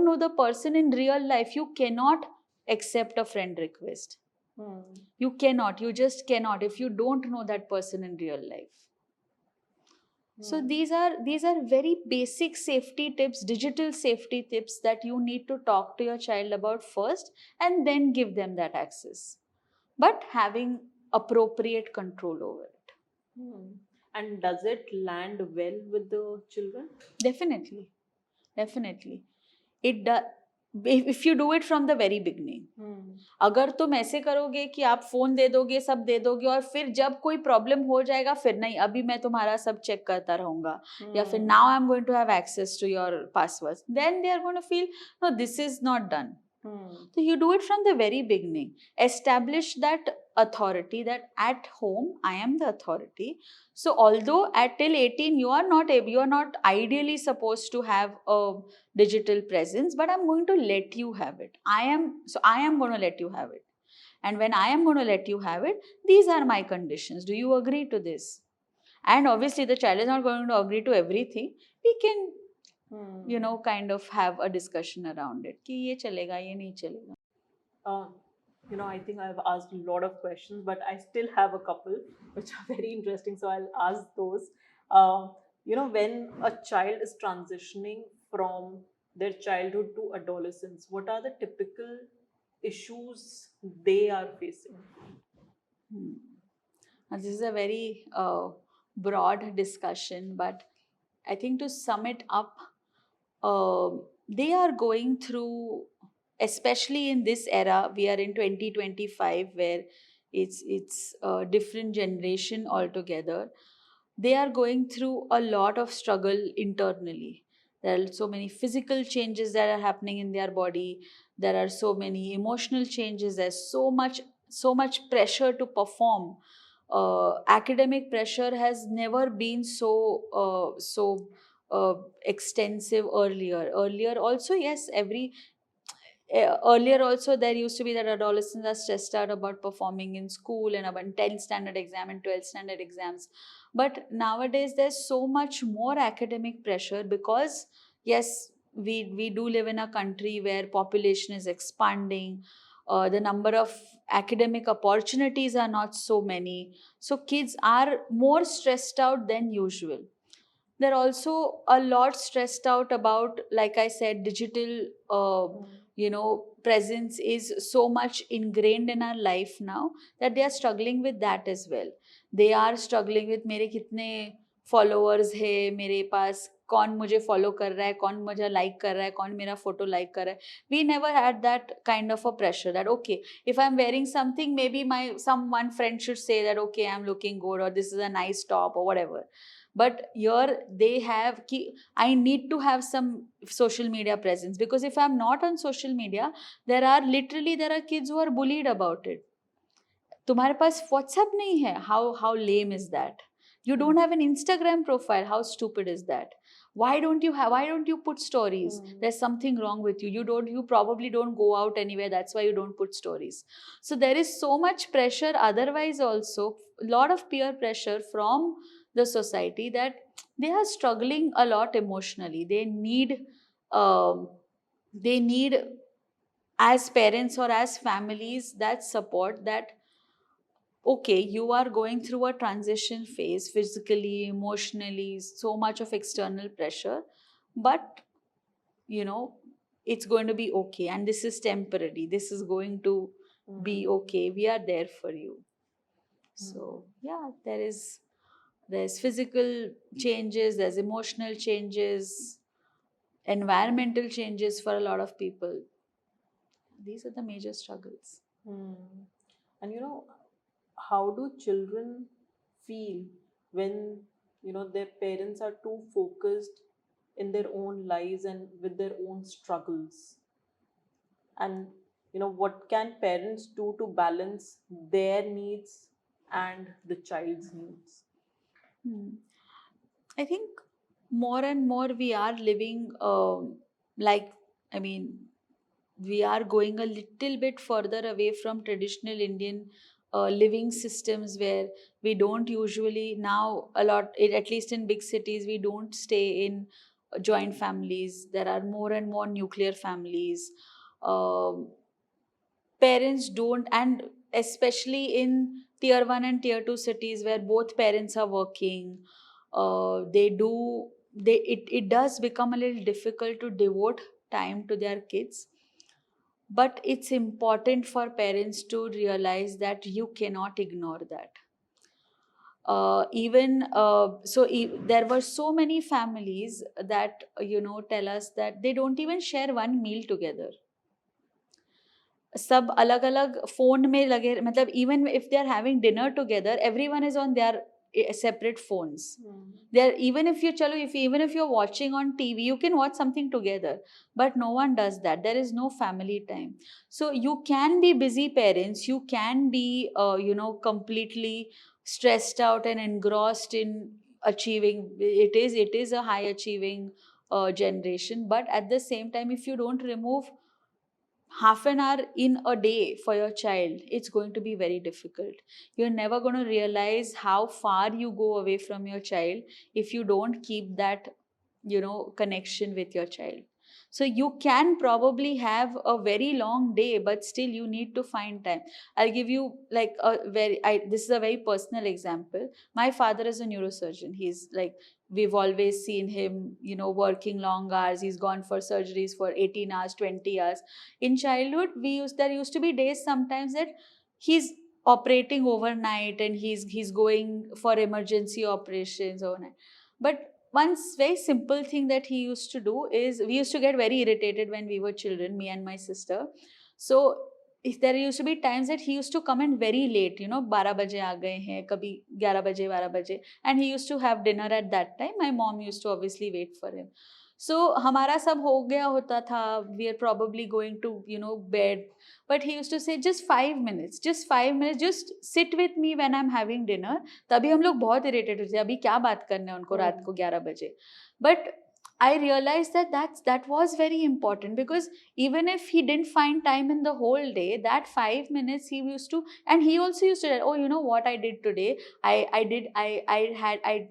know the person in real life, you cannot accept a friend request. You just cannot if you don't know that person in real life. So these are very basic safety tips, digital safety tips that you need to talk to your child about first and then give them that access. But having appropriate control over it. And does it land well with the children? Definitely. It does. If you do it from the very beginning. अगर तुम ऐसे करोगे कि आप phone दे दोगे, सब दे दोगे और फिर जब कोई प्रॉब्लम हो जाएगा फिर नहीं, अभी मैं तुम्हारा सब चेक करता रहूंगा, या फिर now I'm going to have access to your passwords, then they are going to feel no, this is not done. So you do it from the very beginning. Establish that authority, that at home I am the authority. So although at till 18 you are not ideally supposed to have a digital presence, but I'm going to let you have it. I am going to let you have it. And when I am going to let you have it, these are my conditions. Do you agree to this? And obviously the child is not going to agree to everything. We can kind of have a discussion around it. कि ये चलेगा, ये नहीं चलेगा. I think I've asked a lot of questions, but I still have a couple which are very interesting, so I'll ask those. When a child is transitioning from their childhood to adolescence, what are the typical issues they are facing? This is a very broad discussion, but I think to sum it up, they are going through, especially in this era, we are in 2025 where it's a different generation altogether. They are going through a lot of struggle internally. There are so many physical changes that are happening in their body. There are so many emotional changes. There's so much pressure to perform. Academic pressure has never been so extensive earlier. Earlier also, yes, earlier also there used to be that adolescents are stressed out about performing in school and about 10th standard exam and 12th standard exams. But nowadays there's so much more academic pressure because, yes, we do live in a country where population is expanding. The number of academic opportunities are not so many. So kids are more stressed out than usual. They're also a lot stressed out about, like I said, digital presence is so much ingrained in our life now that they are struggling with that as well. They are struggling with मेरे कितने followers है, मेरे पास कौन मुझे follow कर रहा है, कौन मुझे like कर रहा है, कौन मेरा photo like कर रहा है. We never had that kind of a pressure that okay, if I'm wearing something, maybe one friend should say that okay, I'm looking good or this is a nice top or whatever. But here they have I need to have some social media presence, because if I'm not on social media, there are kids who are bullied about it. तुम्हारे पास WhatsApp नहीं है, how lame is that? You don't have an Instagram profile, how stupid is that? Why don't you put stories? There's something wrong with you. You probably don't go out anywhere, that's why you don't put stories. So there is so much pressure otherwise also, a lot of peer pressure from the society that they are struggling a lot emotionally. They need as parents or as families that support, that okay, you are going through a transition phase physically, emotionally, so much of external pressure, but it's going to be okay, and this is temporary, this is going to be okay, we are there for you. So yeah, there's physical changes, there's emotional changes, environmental changes for a lot of people. These are the major struggles. And how do children feel when their parents are too focused in their own lives and with their own struggles? And what can parents do to balance their needs and the child's needs? I think more and more we are living we are going a little bit further away from traditional Indian living systems where we don't usually now a lot, at least in big cities, we don't stay in joint families. There are more and more nuclear families. Um, Parents don't, and especially in tier 1 and tier 2 cities where both parents are working, they do they it does become a little difficult to devote time to their kids. But it's important for parents to realize that you cannot ignore that. Even so there were so many families that tell us that they don't even share one meal together. सब अलग अलग phone में लगे, मतलब even if they are having dinner together, everyone is on their separate phones. There, even if you chalo, if even if you're watching on TV, you can watch something together, but no one does that. There is no family time. So you can be busy parents, you can be completely stressed out and engrossed in achieving. It is a high achieving generation, but at the same time, if you don't remove half an hour in a day for your child, it's going to be very difficult. You're never going to realize how far you go away from your child if you don't keep that connection with your child. So you can probably have a very long day, but still you need to find time. I'll give you like this is a very personal example. My father is a neurosurgeon. He's like, we've always seen him working long hours. He's gone for surgeries for 18 hours, 20 hours. In childhood, there used to be days sometimes that he's operating overnight and he's going for emergency operations overnight. But one very simple thing that he used to do is, we used to get very irritated when we were children, me and my sister. So if there used to be times that he used to come in very late, 12 baje aa gaye hain, kabhi 11 baje, 12 baje, and he used to have dinner at that time. My mom used to obviously wait for him. So हमारा सब हो गया होता था, we are probably going to bed, but he used to say just 5 minutes, just sit with me when I'm having dinner. तभी हम लोग बहुत irritated होते थे, अभी क्या बात करना है उनको रात को 11 बजे. But I realized that was very important, because even if he didn't find time in the whole day, that 5 minutes he used to, and he also used to say, oh, you know what I did today? I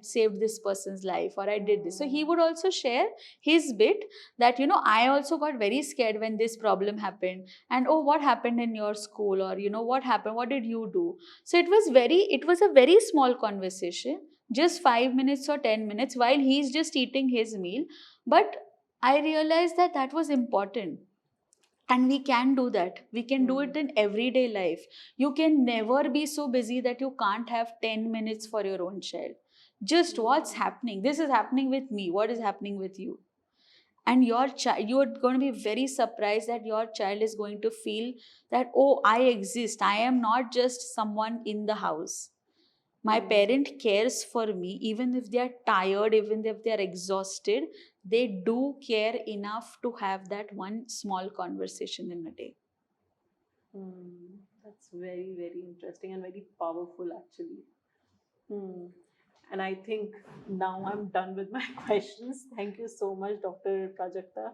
saved this person's life, or I did this. So he would also share his bit that, I also got very scared when this problem happened, and oh, what happened in your school, or what happened, what did you do? So it was a very small conversation, just 5 minutes or 10 minutes while he's just eating his meal. But I realized that was important. And we can do that. We can do it in everyday life. You can never be so busy that you can't have 10 minutes for your own child. Just what's happening. This is happening with me. What is happening with you? And your child, you're going to be very surprised that your child is going to feel that, oh, I exist. I am not just someone in the house. My parent cares for me, even if they are tired, even if they are exhausted, they do care enough to have that one small conversation in a day. That's very, very interesting and very powerful, actually. And I think now I'm done with my questions. Thank you so much, Dr. Prajakta.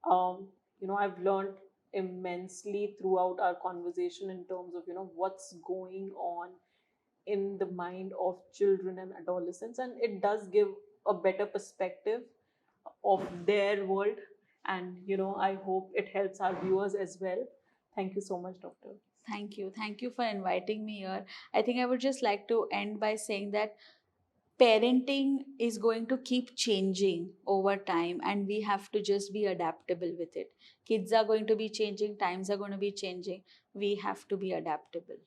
I've learned immensely throughout our conversation in terms of, what's going on in the mind of children and adolescents, and it does give a better perspective of their world. And I hope it helps our viewers as well. Thank you so much, Doctor. Thank you for inviting me here. I think I would just like to end by saying that parenting is going to keep changing over time, and we have to just be adaptable with it. Kids are going to be changing, times are going to be changing. We have to be adaptable.